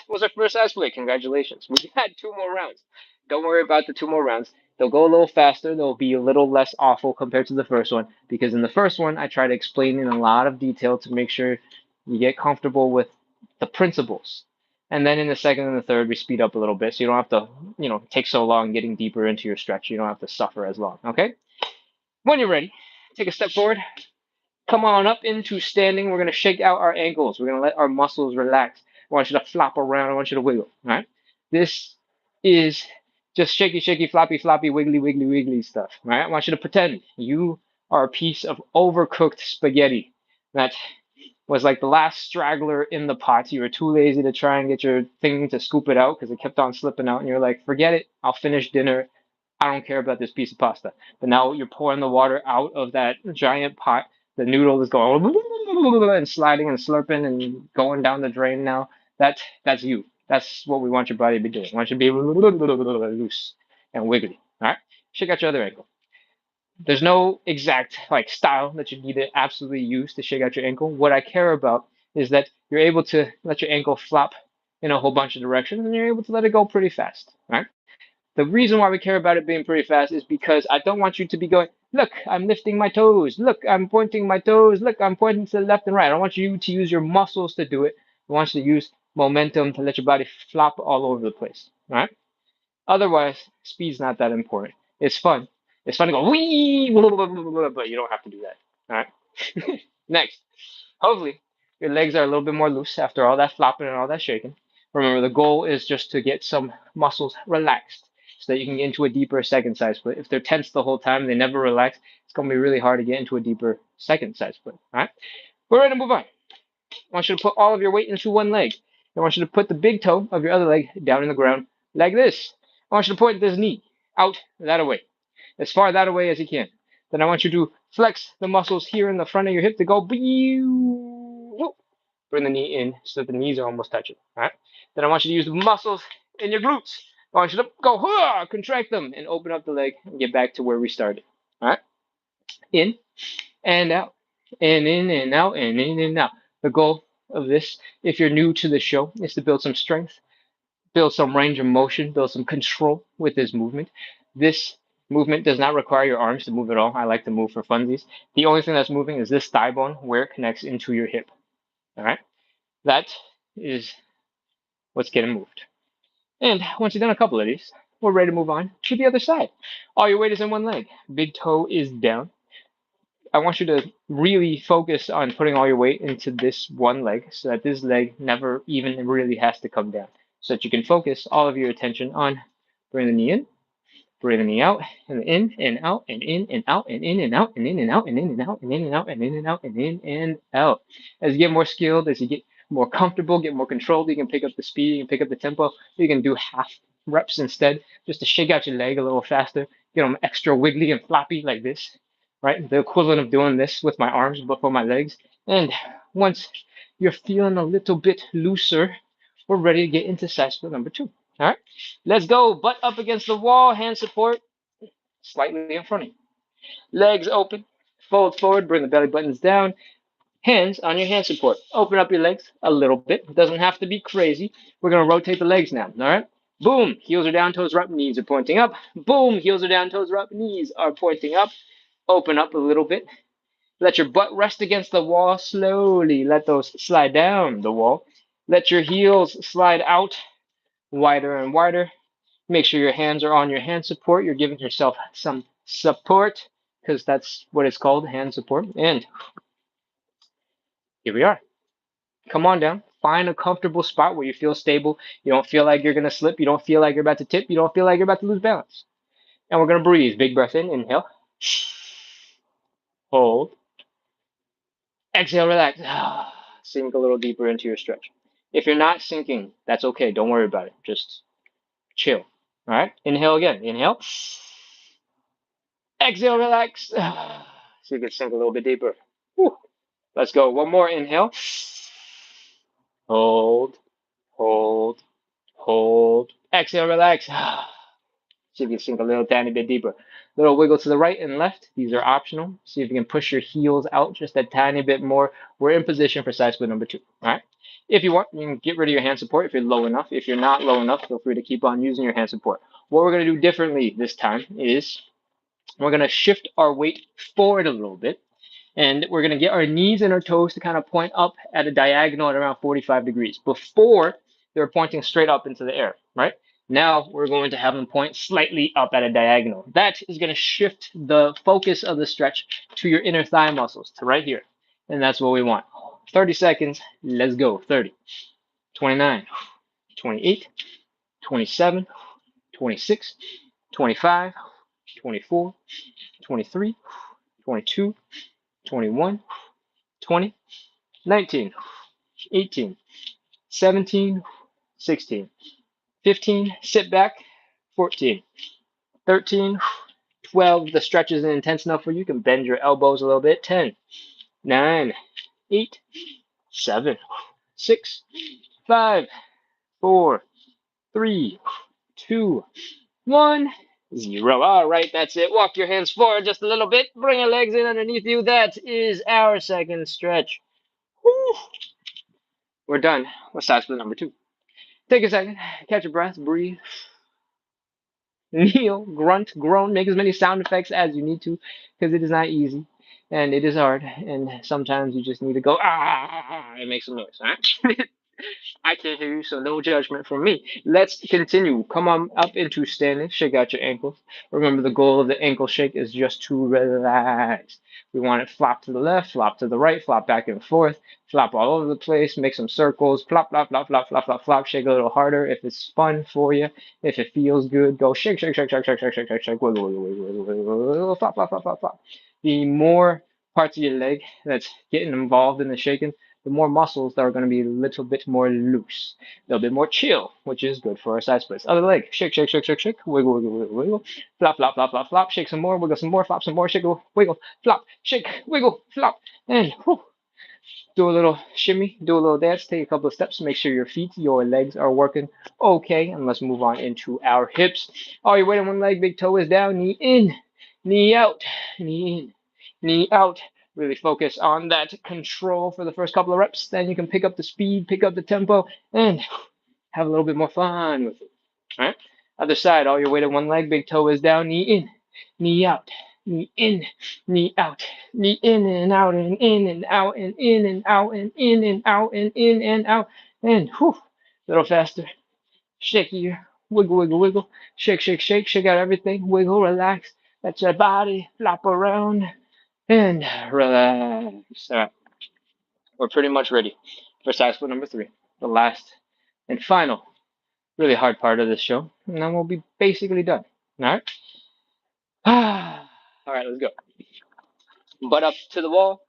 was our first ice split. Congratulations. We had 2 more rounds. Don't worry about the 2 more rounds. They'll go a little faster. They'll be a little less awful compared to the first one because in the first one, I try to explain in a lot of detail to make sure you get comfortable with the principles. And then in the second and the third, we speed up a little bit so you don't have to, take so long getting deeper into your stretch. You don't have to suffer as long. Okay? When you're ready, take a step forward. Come on up into standing. We're going to shake out our ankles. We're going to let our muscles relax. I want you to flop around. I want you to wiggle. All right. This is just shaky, shaky, floppy, floppy, wiggly, wiggly, wiggly stuff. All right. I want you to pretend you are a piece of overcooked spaghetti that was like the last straggler in the pot. You were too lazy to try and get your thing to scoop it out because it kept on slipping out. And you're like, forget it. I'll finish dinner. I don't care about this piece of pasta. But now you're pouring the water out of that giant pot. The noodle is going and sliding and slurping and going down the drain now. That's you. That's what we want your body to be doing. We want you to be loose and wiggly. All right? Check out your other ankle. There's no exact style that you need to absolutely use to shake out your ankle. What I care about is that you're able to let your ankle flop in a whole bunch of directions and you're able to let it go pretty fast. All right? The reason why we care about it being pretty fast is because I don't want you to be going, look, I'm lifting my toes. Look, I'm pointing my toes. Look, I'm pointing to the left and right. I don't want you to use your muscles to do it. I want you to use momentum to let your body flop all over the place. All right? Otherwise, speed's not that important. It's fun. It's fun to go, wee, but you don't have to do that. All right? Next, hopefully, your legs are a little bit more loose after all that flopping and all that shaking. Remember, the goal is just to get some muscles relaxed so that you can get into a deeper second side split. If they're tense the whole time, they never relax, it's going to be really hard to get into a deeper second side split. All right? We're ready to move on. I want you to put all of your weight into one leg. I want you to put the big toe of your other leg down in the ground like this. I want you to point this knee out that away, as far that away as you can. Then I want you to flex the muscles here in the front of your hip to go Bring the knee in so that the knees are almost touching. All right. Then I want you to use the muscles in your glutes. I want you to go, contract them, and open up the leg and get back to where we started. All right. In and out, and in and out, and in and out. The goal of this, if you're new to the show, is to build some strength, build some range of motion, build some control with this movement. This movement does not require your arms to move at all. I like to move for funsies. The only thing that's moving is this thigh bone where it connects into your hip. All right. That is what's getting moved. And once you've done a couple of these, we're ready to move on to the other side. All your weight is in one leg. Big toe is down. I want you to really focus on putting all your weight into this one leg so that this leg never even really has to come down. So that you can focus all of your attention on bringing the knee in, bring the knee out, and in and out, and in and out, and in and out, and in and out, and in and out, and in and out, and in and out, and in and out. As you get more skilled, as you get more comfortable, get more controlled, you can pick up the speed, you can pick up the tempo. You can do half reps instead, just to shake out your leg a little faster, get them extra wiggly and floppy like this, right? The equivalent of doing this with my arms, but for my legs. And once you're feeling a little bit looser, we're ready to get into side split number 2. All right, let's go. Butt up against the wall, hand support slightly in front of you. Legs open, fold forward, bring the belly buttons down, hands on your hand support. Open up your legs a little bit. It doesn't have to be crazy. We're going to rotate the legs now. All right, boom, heels are down, toes are up, knees are pointing up. Boom, heels are down, toes are up, knees are pointing up. Open up a little bit. Let your butt rest against the wall slowly. Let those slide down the wall. Let your heels slide out wider and wider. Make sure your hands are on your hand support. You're giving yourself some support because that's what it's called, hand support. And here we are. Come on down. Find a comfortable spot where you feel stable. You don't feel like you're going to slip. You don't feel like you're about to tip. You don't feel like you're about to lose balance. And we're going to breathe. Big breath in. Inhale. Hold. Exhale, relax. Sink a little deeper into your stretch. If you're not sinking, that's okay. Don't worry about it. Just chill. All right. Inhale again. Inhale. Exhale, relax. So you can sink a little bit deeper. Whew. Let's go. One more. Inhale. Hold, hold, hold. Exhale, relax. See if you can sink a little tiny bit deeper. Little wiggle to the right and left. These are optional. See if you can push your heels out just a tiny bit more. We're in position for side split number 2. All right. If you want, you can get rid of your hand support if you're low enough. If you're not low enough, feel free to keep on using your hand support. What we're going to do differently this time is we're going to shift our weight forward a little bit. And we're going to get our knees and our toes to kind of point up at a diagonal at around 45 degrees. Before, they were pointing straight up into the air, right? Now we're going to have them point slightly up at a diagonal. That is going to shift the focus of the stretch to your inner thigh muscles, to right here. And that's what we want. 30 seconds. Let's go. 30, 29, 28, 27, 26, 25, 24, 23, 22, 21, 20, 19, 18, 17, 16, 15, sit back, 14, 13, 12. The stretch isn't intense enough for you. You can bend your elbows a little bit. 10, 9, 8, 7, 6, 5, 4, 3, 2, 1, 0. All right, that's it. Walk your hands forward just a little bit. Bring your legs in underneath you. That is our second stretch. Whew. We're done with side split number 2. Take a second, catch your breath, breathe, kneel, grunt, groan, make as many sound effects as you need to, because it is not easy and it is hard. And sometimes you just need to go and make some noise. All right? I can't hear you, so no judgment from me. Let's continue. Come on up into standing. Shake out your ankles. Remember, the goal of the ankle shake is just to relax. We want it flop to the left, flop to the right, flop back and forth, flop all over the place, make some circles, flop, flop, flop, flop, flop, flop, flop. Shake a little harder if it's fun for you. If it feels good, go shake, shake, shake, shake, shake, shake, shake, shake, shake, wiggle, wiggle, wiggle, wiggle, wiggle, wiggle, flop, flop, flop, flop, flop. The more parts of your leg that's getting involved in the shaking, the more muscles that are going to be a little bit more loose, a little bit more chill, which is good for our side splits. Other leg, shake, shake, shake, shake, shake, wiggle, wiggle, wiggle, wiggle, flop, flop, flop, flop, flop, shake some more, wiggle some more, flop some more, shake, wiggle, flop, shake, wiggle, flop, and whew, Do a little shimmy, do a little dance, take a couple of steps, make sure your feet, your legs are working okay, and let's move on into our hips. All your weight on one leg, big toe is down, knee in, knee out, knee in, knee out. Really focus on that control for the first couple of reps. Then you can pick up the speed, pick up the tempo, and have a little bit more fun with it. All right. Other side, all your weight on one leg, big toe is down, knee in, knee out, knee in, knee out, knee in and out and in and out and in and out and in and out and in and out. And whew, a little faster. Shake your wiggle, wiggle, wiggle. Shake, shake, shake, shake out everything. Wiggle, relax. Let your body flop around and relax. All right. We're pretty much ready for side split number 3, the last and final really hard part of this show, and then we'll be basically done. All right? All right, let's go. Butt up to the wall,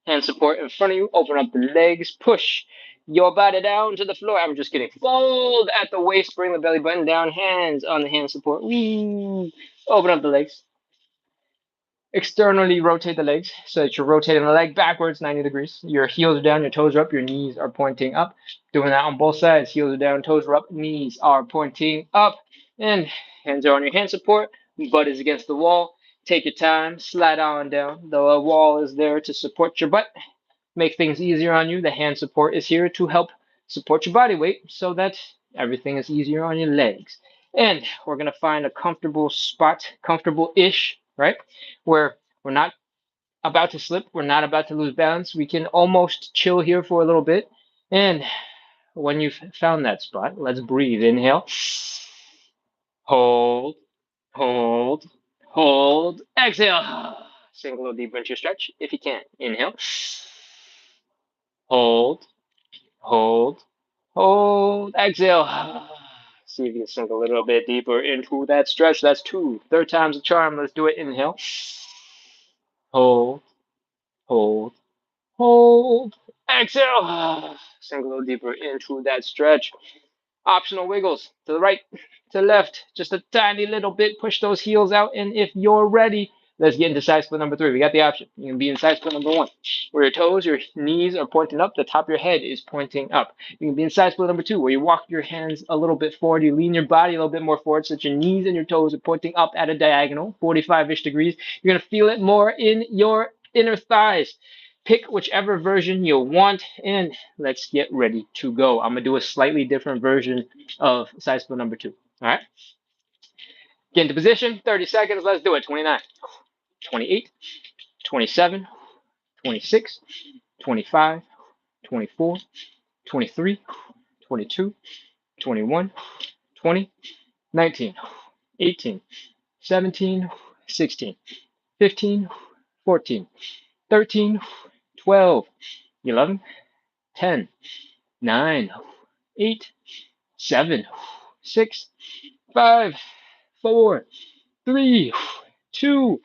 hand support in front of you, open up the legs, push your body down to the floor. I'm just kidding. Fold at the waist, bring the belly button down, hands on the hand support. Woo. Open up the legs. Externally rotate the legs so that you're rotating the leg backwards 90 degrees. Your heels are down, your toes are up, your knees are pointing up. Doing that on both sides. Heels are down, toes are up, knees are pointing up. And hands are on your hand support, butt is against the wall. Take your time, slide on down. The wall is there to support your butt, make things easier on you. The hand support is here to help support your body weight so that everything is easier on your legs. And we're going to find a comfortable spot, comfortable-ish, right? Where we're not about to slip, we're not about to lose balance. We can almost chill here for a little bit. And when you've found that spot, let's breathe. Inhale, hold, hold, hold. Exhale. Sink a little deeper into your stretch if you can. Inhale, hold, hold, hold. Exhale. See if you can sink a little bit deeper into that stretch. That's 2. Third time's a charm. Let's do it. Inhale, hold, hold, hold. Exhale. Sink a little deeper into that stretch. Optional wiggles to the right, to the left, just a tiny little bit. Push those heels out. And if you're ready, let's get into side split number 3. We got the option. You can be in side split number 1, where your toes, your knees are pointing up, the top of your head is pointing up. You can be in side split number 2, where you walk your hands a little bit forward, you lean your body a little bit more forward so that your knees and your toes are pointing up at a diagonal, 45-ish degrees. You're going to feel it more in your inner thighs. Pick whichever version you want, and let's get ready to go. I'm going to do a slightly different version of side split number 2. All right? Get into position, 30 seconds. Let's do it. 29, 28, 27, 26, 25, 24, 23, 22, 21, 20, 19, 18, 17, 16, 15, 14, 13, 12, 11, 10, 9, 8, 7, 6, 5, 4, 3, 2,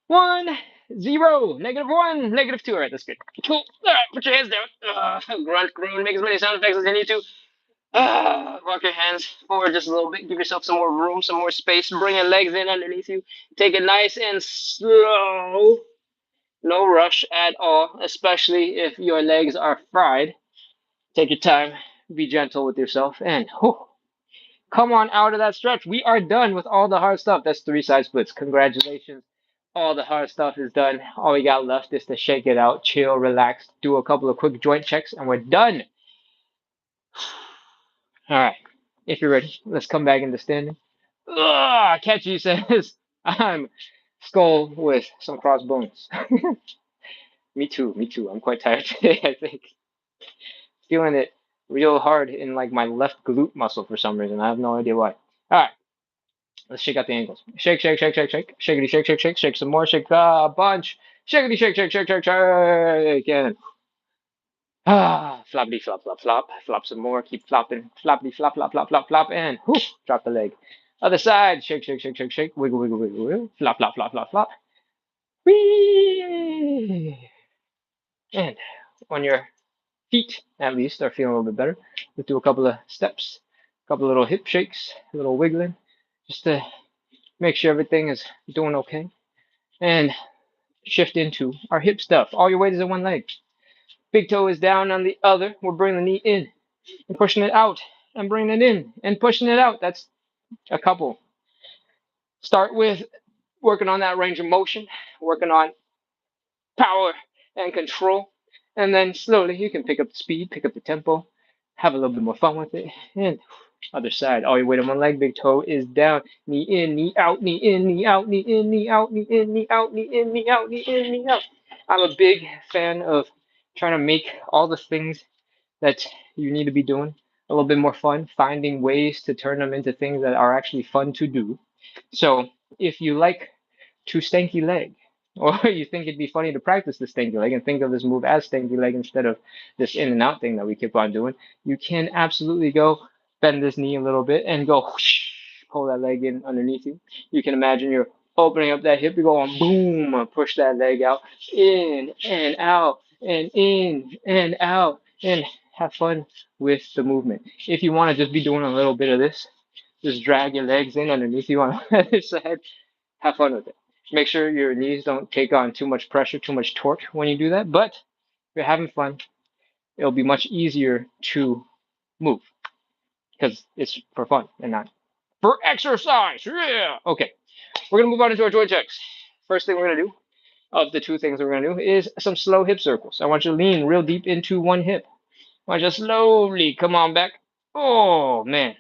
1, 0. -1, -2. All right, that's good. Cool. All right, put your hands down. Grunt, groan, make as many sound effects as you need to. Walk your hands forward just a little bit. Give yourself some more room, some more space. Bring your legs in underneath you. Take it nice and slow. No rush at all, especially if your legs are fried. Take your time. Be gentle with yourself. And come on out of that stretch. We are done with all the hard stuff. That's 3 side splits. Congratulations. All the hard stuff is done. All we got left is to shake it out, chill, relax, do a couple of quick joint checks, and we're done. All right. If you're ready, let's come back into standing. Catchy says, I'm skull with some crossbones. Me too. Me too. I'm quite tired today, I think. Feeling it real hard in like my left glute muscle for some reason. I have no idea why. All right. Let's shake out the ankles. Shake, shake, shake, shake, shake. Shakety, shake, shake, shake, shake some more. Shake a bunch. Shakety, shake, shake, shake, shake, shake. And floppity, flop, flop, flop. Flop some more. Keep flopping. Floppity, flop, flop, flop, flop, flop. And drop the leg. Other side. Shake, shake, shake, shake, shake. Wiggle, wiggle, wiggle, wiggle. Flop, flop, flop, flop, flop. Whee! And on your feet, at least, are feeling a little bit better. Let's do a couple of steps. A couple of little hip shakes. A little wiggling. Just to make sure everything is doing okay. And shift into our hip stuff. All your weight is in one leg. Big toe is down on the other. We're bringing the knee in and pushing it out and bringing it in and pushing it out. That's a couple. Start with working on that range of motion, working on power and control. And then slowly you can pick up the speed, pick up the tempo, have a little bit more fun with it. And other side, all your weight on one leg, big toe is down, knee in, knee out, knee in, knee out, knee in, knee out, knee in, knee out, knee in, knee out, knee in, knee out. I'm a big fan of trying to make all the things that you need to be doing a little bit more fun, finding ways to turn them into things that are actually fun to do. So if you like to stanky leg, or you think it'd be funny to practice the stanky leg and think of this move as stanky leg instead of this in and out thing that we keep on doing, you can absolutely go bend this knee a little bit and go whoosh, pull that leg in underneath you. You can imagine you're opening up that hip, you're going boom, push that leg out, in and out, and in and out, and have fun with the movement. If you want to just be doing a little bit of this, just drag your legs in underneath you on the other side, have fun with it. Make sure your knees don't take on too much pressure, too much torque when you do that. But if you're having fun, it'll be much easier to move because it's for fun and not for exercise. Yeah. Okay. We're going to move on into our joint checks. First thing we're going to do of the two things we're going to do is some slow hip circles. I want you to lean real deep into one hip. I want you to slowly come on back. Oh, man.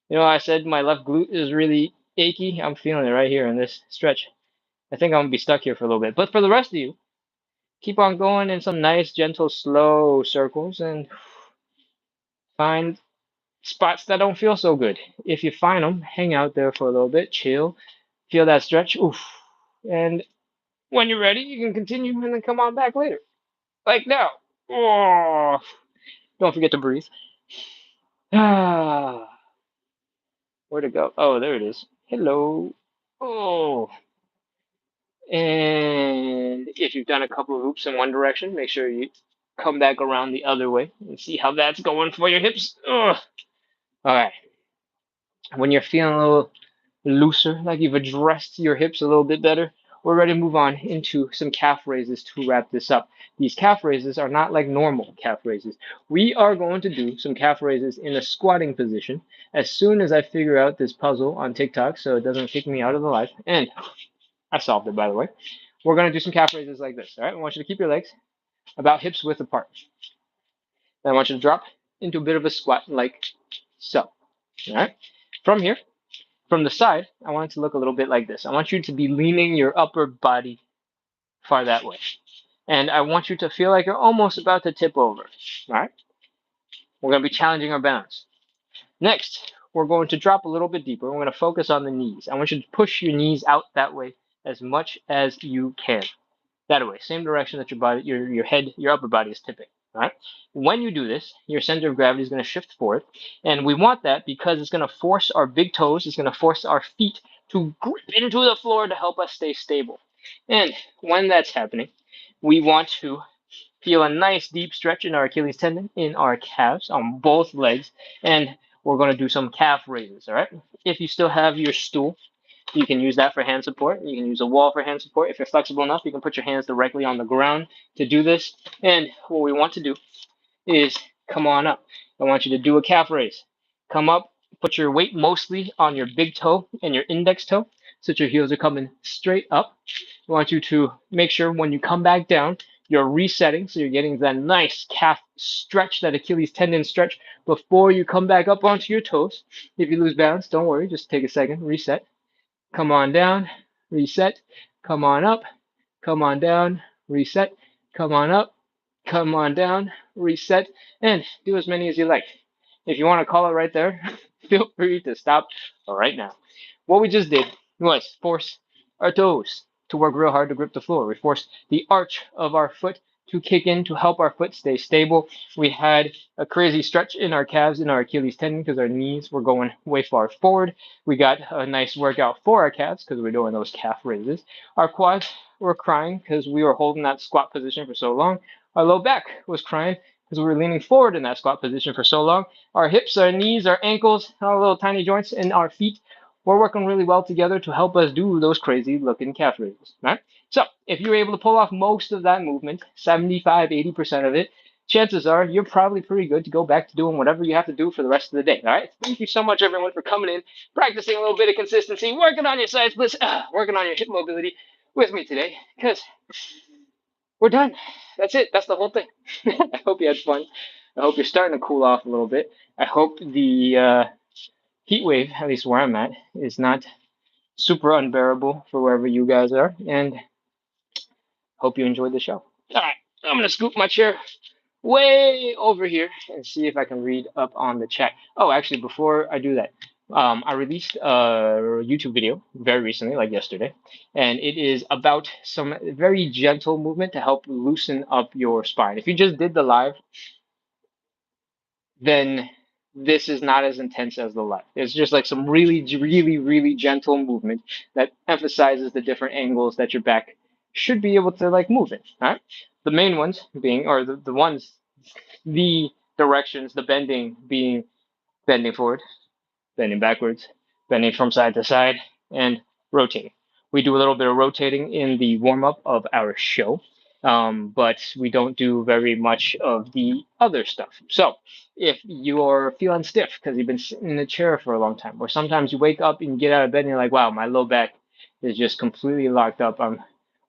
You know, I said my left glute is really achy. I'm feeling it right here in this stretch. I think I'm going to be stuck here for a little bit. But for the rest of you, keep on going in some nice, gentle, slow circles and find spots that don't feel so good. If you find them, hang out there for a little bit, chill, feel that stretch. Oof. And when you're ready, you can continue and then come on back later. Like now. Oh, don't forget to breathe. Ah, where'd it go? Oh, there it is. Hello. Oh. And if you've done a couple of loops in one direction, make sure you come back around the other way and see how that's going for your hips. Ugh. All right. When you're feeling a little looser, like you've addressed your hips a little bit better, we're ready to move on into some calf raises to wrap this up. These calf raises are not like normal calf raises. We are going to do some calf raises in a squatting position as soon as I figure out this puzzle on TikTok so it doesn't kick me out of the life. And I solved it, by the way. We're going to do some calf raises like this. All right. I want you to keep your legs about hips width apart. Then I want you to drop into a bit of a squat like so. All right. From here, from the side, I want it to look a little bit like this. I want you to be leaning your upper body far that way. And I want you to feel like you're almost about to tip over. All right. We're going to be challenging our balance. Next, we're going to drop a little bit deeper. We're going to focus on the knees. I want you to push your knees out that way as much as you can. That way, same direction that your body, your head, your upper body is tipping. All right. When you do this, your center of gravity is going to shift forward, and we want that because it's going to force our big toes, it's going to force our feet to grip into the floor to help us stay stable. And when that's happening, we want to feel a nice deep stretch in our Achilles tendon, in our calves, on both legs, and we're going to do some calf raises. All right. If you still have your stool, you can use that for hand support. You can use a wall for hand support. If you're flexible enough, you can put your hands directly on the ground to do this. And what we want to do is come on up. I want you to do a calf raise. Come up, put your weight mostly on your big toe and your index toe so that your heels are coming straight up. I want you to make sure when you come back down, you're resetting, so you're getting that nice calf stretch, that Achilles tendon stretch before you come back up onto your toes. If you lose balance, don't worry, just take a second, reset. Come on down, reset, come on up, come on down, reset, come on up, come on down, reset, and do as many as you like. If you want to call it right there, feel free to stop right now. What we just did was force our toes to work real hard to grip the floor. We forced the arch of our foot to kick in to help our foot stay stable. We had a crazy stretch in our calves and our Achilles tendon because our knees were going way far forward. We got a nice workout for our calves because we're doing those calf raises. Our quads were crying because we were holding that squat position for so long. Our low back was crying because we were leaning forward in that squat position for so long. Our hips, our knees, our ankles, our little tiny joints, and our feet we're working really well together to help us do those crazy looking calf raises, right? So if you're able to pull off most of that movement, 75, 80% of it, chances are you're probably pretty good to go back to doing whatever you have to do for the rest of the day. All right. Thank you so much, everyone, for coming in, practicing a little bit of consistency, working on your side splits, working on your hip mobility with me today, because we're done. That's it. That's the whole thing. I hope you had fun. I hope you're starting to cool off a little bit. I hope the heat wave, at least where I'm at, is not super unbearable for wherever you guys are. And hope you enjoyed the show. All right, I'm gonna scoop my chair way over here and see if I can read up on the chat. Oh, actually, before I do that, I released a YouTube video very recently, like yesterday, and it is about some very gentle movement to help loosen up your spine. If you just did the live, then this is not as intense as the live. It's just like some really, really, really gentle movement that emphasizes the different angles that your back should be able to like move in. All right. The main ones being, or the ones, the directions, the bending being bending forward, bending backwards, bending from side to side, and rotating. We do a little bit of rotating in the warm up of our show, but we don't do very much of the other stuff. So if you're feeling stiff because you've been sitting in a chair for a long time, or sometimes you wake up and get out of bed and you're like, wow, my low back is just completely locked up. I'm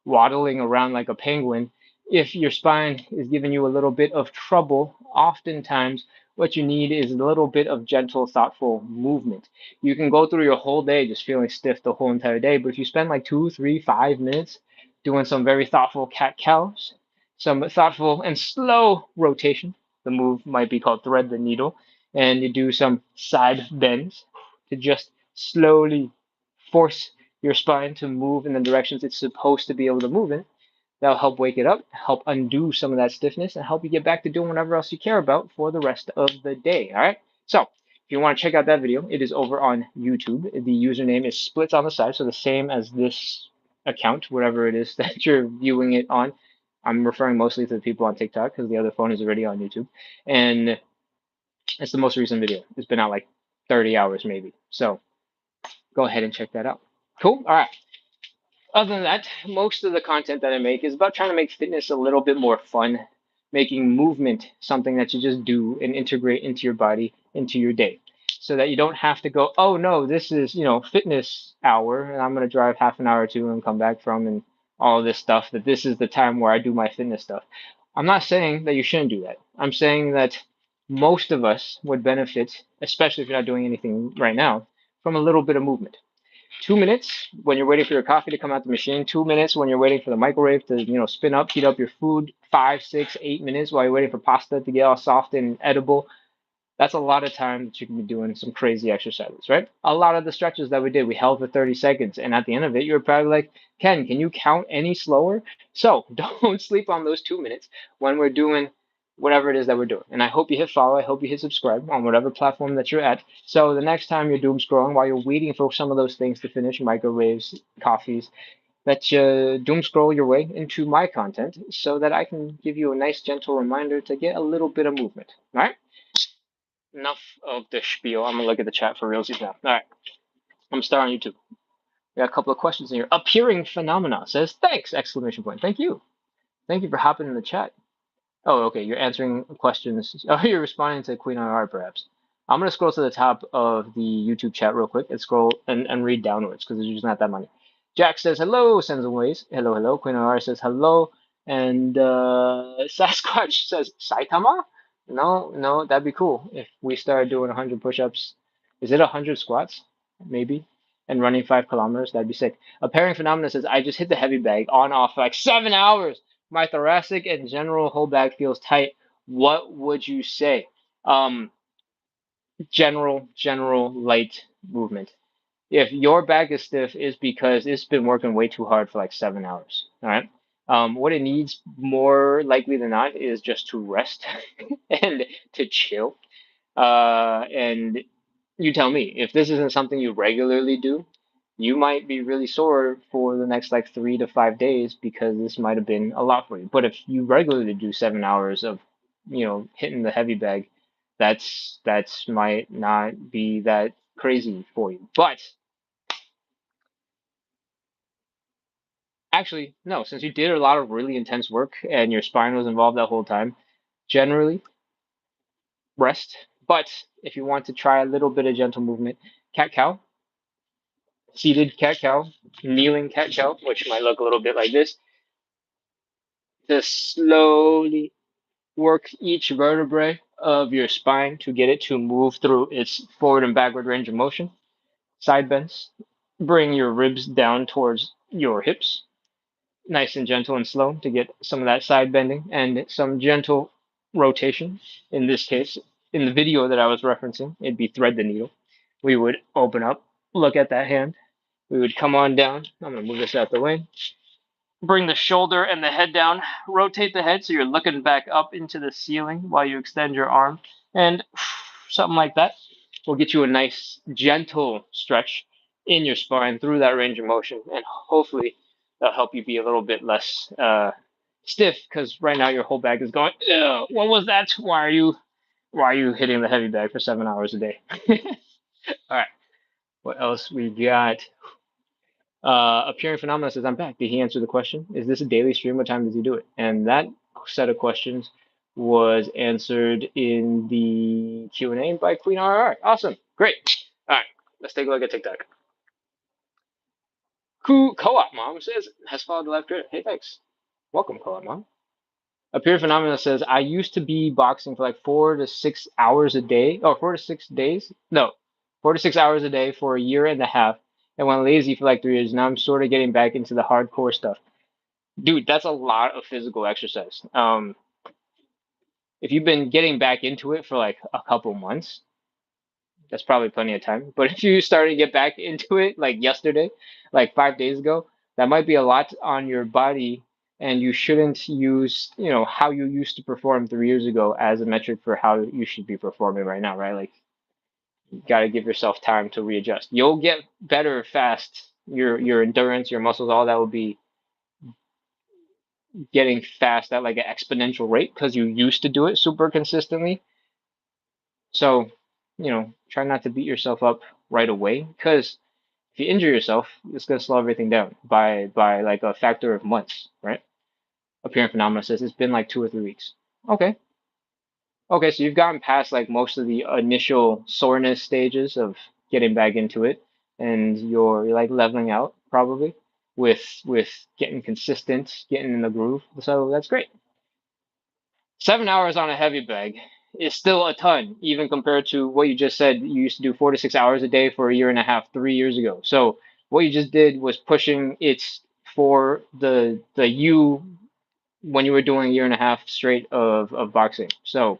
waddling around like a penguin. If your spine is giving you a little bit of trouble, oftentimes what you need is a little bit of gentle, thoughtful movement. You can go through your whole day just feeling stiff the whole entire day, but if you spend like 2, 3, 5 minutes doing some very thoughtful cat cows, some thoughtful and slow rotation, the move might be called thread the needle, and you do some side bends to just slowly force your spine to move in the directions it's supposed to be able to move in. That'll help wake it up, help undo some of that stiffness, and help you get back to doing whatever else you care about for the rest of the day. All right. So if you want to check out that video, it is over on YouTube. The username is splits on the side, so the same as this account, whatever it is that you're viewing it on. I'm referring mostly to the people on TikTok because the other phone is already on YouTube, and it's the most recent video. It's been out like 30 hours maybe. So go ahead and check that out. Cool. All right. Other than that, most of the content that I make is about trying to make fitness a little bit more fun, making movement something that you just do and integrate into your body, into your day, so that you don't have to go, oh no, this is, fitness hour, and I'm going to drive half an hour to and come back from and all of this stuff, that this is the time where I do my fitness stuff. I'm not saying that you shouldn't do that. I'm saying that most of us would benefit, especially if you're not doing anything right now, from a little bit of movement. 2 minutes when you're waiting for your coffee to come out the machine, 2 minutes when you're waiting for the microwave to, spin up, heat up your food, 5, 6, 8 minutes while you're waiting for pasta to get all soft and edible. That's a lot of time that you can be doing some crazy exercises, right? A lot of the stretches that we did, we held for 30 seconds. And at the end of it, you're probably like, Ken, can you count any slower? So don't sleep on those 2 minutes when we're doing whatever it is that we're doing. And I hope you hit follow. I hope you hit subscribe on whatever platform that you're at. So the next time you're doom scrolling while you're waiting for some of those things to finish, microwaves, coffees, that you doom scroll your way into my content so that I can give you a nice gentle reminder to get a little bit of movement. All right? Enough of the spiel. I'm gonna look at the chat for realsies now. All right, I'm gonna start on YouTube. We got a couple of questions in here. Appearing phenomena says thanks! Exclamation point. Thank you. Thank you for hopping in the chat. Oh, okay. You're answering questions. Oh, you're responding to Queen IR, perhaps. I'm gonna scroll to the top of the YouTube chat real quick and scroll and read downwards because there's just not that many. Jack says hello, sends and ways. Hello, hello. Queen IR says hello, and Sasquatch says Saitama. No, no, that'd be cool if we started doing 100 push-ups. Is it 100 squats? Maybe. And running 5 kilometers. That'd be sick. A pairing phenomena says I just hit the heavy bag on off for like 7 hours. My thoracic and general whole back feels tight. What would you say? Um, general light movement. If your back is stiff, is because it's been working way too hard for like 7 hours. All right. What it needs more likely than not is just to rest and to chill. And you tell me if this isn't something you regularly do, you might be really sore for the next like 3 to 5 days because this might have been a lot for you. But if you regularly do 7 hours of, hitting the heavy bag, that's might not be that crazy for you. But actually, no, since you did a lot of really intense work and your spine was involved that whole time, generally rest. But if you want to try a little bit of gentle movement, cat cow, seated cat cow, kneeling cat cow, which might look a little bit like this, to slowly work each vertebrae of your spine to get it to move through its forward and backward range of motion. Side bends. Bring your ribs down towards your hips, nice and gentle and slow to get some of that side bending and some gentle rotation. In this case, in the video that I was referencing, it'd be thread the needle. We would open up, look at that hand. We would come on down. I'm going to move this out the way. Bring the shoulder and the head down. Rotate the head so you're looking back up into the ceiling while you extend your arm. And something like that will get you a nice, gentle stretch in your spine through that range of motion. And hopefully that'll help you be a little bit less stiff because right now your whole back is going, "Ew, what was that? Why are you hitting the heavy bag for 7 hours a day?" All right. What else we got? Appearing Phenomena says, I'm back. Did he answer the question? Is this a daily stream? What time does he do it? And that set of questions was answered in the Q&A by Queen RR. Awesome. Great. All right. Let's take a look at TikTok. Co-op Mom says, has followed the live creator. Hey, thanks. Welcome, Co-op Mom. Appear Phenomena says, I used to be boxing for like 4 to 6 hours a day. Oh, 4 to 6 days? No, 4 to 6 hours a day for a year and a half. And went lazy for like 3 years. Now I'm sort of getting back into the hardcore stuff. Dude, that's a lot of physical exercise. If you've been getting back into it for like a couple months, that's probably plenty of time. But if you started to get back into it like yesterday, like 5 days ago, that might be a lot on your body, and you shouldn't use, how you used to perform 3 years ago as a metric for how you should be performing right now, right? Like, you got to give yourself time to readjust. You'll get better fast. Your endurance, your muscles, all that will be getting fast at like an exponential rate because you used to do it super consistently. So, try not to beat yourself up right away because if you injure yourself, it's gonna slow everything down by like a factor of months, right? Appearing Phenomena says it's been like 2 or 3 weeks. Okay. Okay, so you've gotten past like most of the initial soreness stages of getting back into it, and you're like leveling out probably with getting consistent, getting in the groove. So that's great. 7 hours on a heavy bag is still a ton, even compared to what you just said. You used to do 4 to 6 hours a day for a year and a half, 3 years ago. So what you just did was pushing it for the you when you were doing a year and a half straight of boxing. So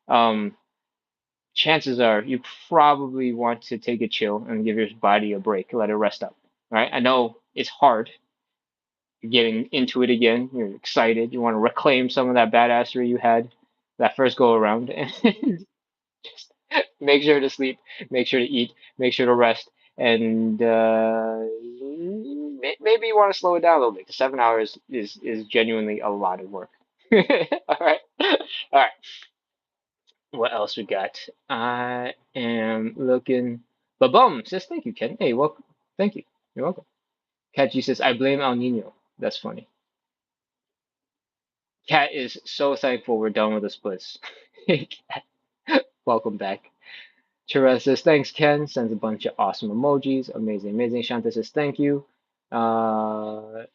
um, chances are you probably want to take a chill and give your body a break, let it rest up. Right? I know it's hard. You're getting into it again. You're excited. You want to reclaim some of that badassery you had that first go around, and just make sure to sleep, make sure to eat, make sure to rest, and maybe you want to slow it down a little bit. 'Cause 7 hours is genuinely a lot of work. All right, all right. What else we got? I am looking. Ba-bum says thank you, Ken. Hey, welcome. Thank you. You're welcome. Kat G says I blame El Nino. That's funny. Kat is so thankful we're done with the splits. Hey, Kat. Welcome back. Chira says, thanks, Ken. Sends a bunch of awesome emojis. Amazing, amazing. Shanta says, thank you. What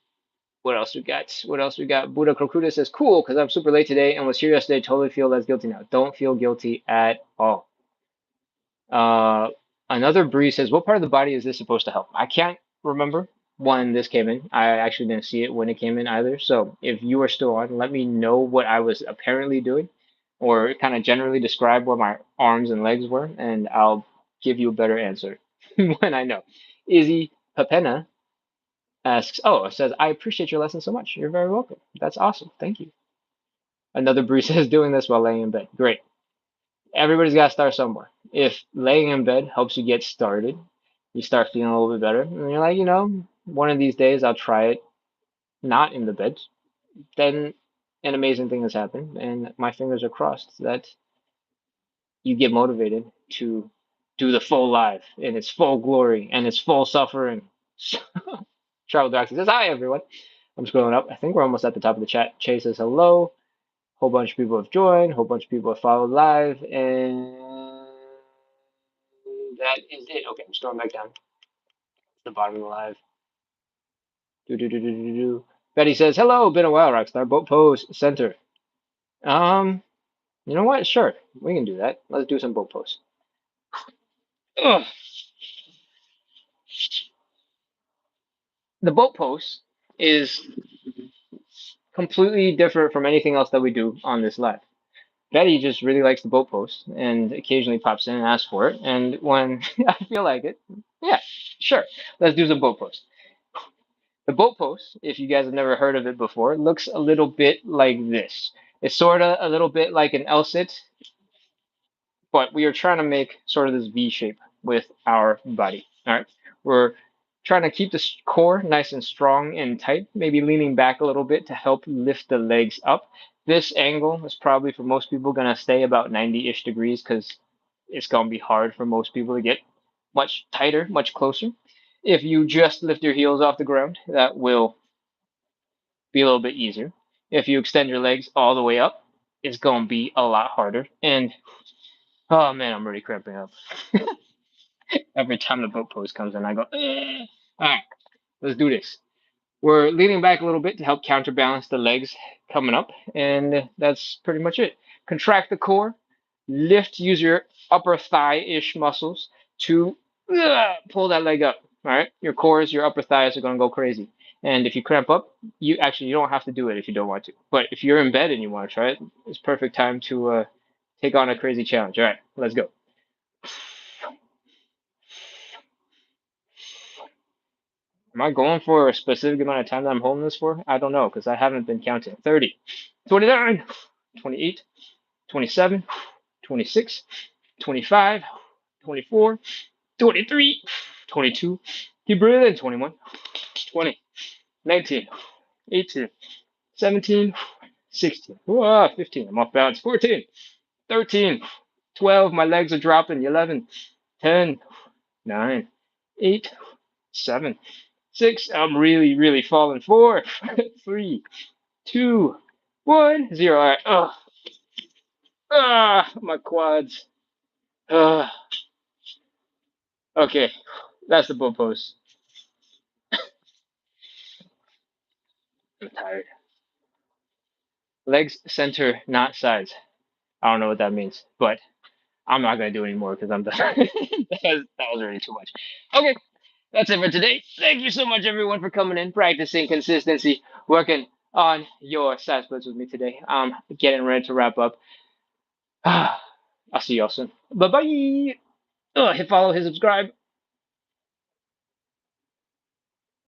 else we got? What else we got? Buddha Krokuda says, cool, because I'm super late today and was here yesterday. Totally feel less guilty now. Don't feel guilty at all. Uh, Another Bree says, what part of the body is this supposed to help? I can't remember when this came in. I actually didn't see it when it came in either. So if you are still on, let me know what I was apparently doing, or kind of generally describe where my arms and legs were, and I'll give you a better answer when I know. Izzy Papena asks, oh, it says, I appreciate your lesson so much. You're very welcome. That's awesome. Thank you. Another Bree says, doing this while laying in bed. Great. Everybody's got to start somewhere. If laying in bed helps you get started, you start feeling a little bit better, and you're like, one of these days I'll try it not in the bed, then an amazing thing has happened, and my fingers are crossed that you get motivated to do the full life in its full glory and its full suffering. Travel Doctor says, hi, everyone. I'm scrolling up. I think we're almost at the top of the chat. Chase says hello. Whole bunch of people have joined. Whole bunch of people have followed live, and that is it. Okay, I'm scrolling back down to the bottom of the live. Betty says hello. Been a while, Rockstar. Boat pose center. You know what? Sure, we can do that. Let's do some boat pose. Ugh. The boat pose is completely different from anything else that we do on this live. Betty just really likes the boat post and occasionally pops in and asks for it. And when I feel like it, yeah, sure, let's do some boat post. The boat post, if you guys have never heard of it before, looks a little bit like this. It's sort of a little bit like an L sit, but we are trying to make sort of this V shape with our body. All right, we're trying to keep the core nice and strong and tight, maybe leaning back a little bit to help lift the legs up. This angle is probably for most people going to stay about 90-ish degrees because it's going to be hard for most people to get much tighter, much closer. If you just lift your heels off the ground, that will be a little bit easier. If you extend your legs all the way up, it's going to be a lot harder. And oh man, I'm already cramping up. Every time the boat pose comes in, I go, eh. All right, let's do this. We're leaning back a little bit to help counterbalance the legs coming up, and that's pretty much it. Contract the core, lift, use your upper thigh-ish muscles to pull that leg up. All right, your cores, your upper thighs are gonna go crazy. And if you cramp up, you don't have to do it if you don't want to. But if you're in bed and you want to try it, it's perfect time to take on a crazy challenge. All right, let's go. Am I going for a specific amount of time that I'm holding this for? I don't know because I haven't been counting. 30, 29, 28, 27, 26, 25, 24, 23, 22. Keep breathing. 21, 20, 19, 18, 17, 16, 15. I'm off balance. 14, 13, 12. My legs are dropping. 11, 10, 9, 8, 7, 6. I'm really, really falling. 4, 3, 2, 1, 0. All right. My quads. Okay, that's the bull pose. I'm tired. Legs center, not sides. I don't know what that means, but I'm not gonna do anymore because I'm done. that was already too much. Okay, that's it for today. Thank you so much, everyone, for coming in, practicing consistency, working on your side splits with me today. I'm getting ready to wrap up. I'll see y'all soon. Bye bye. Hit follow, hit subscribe.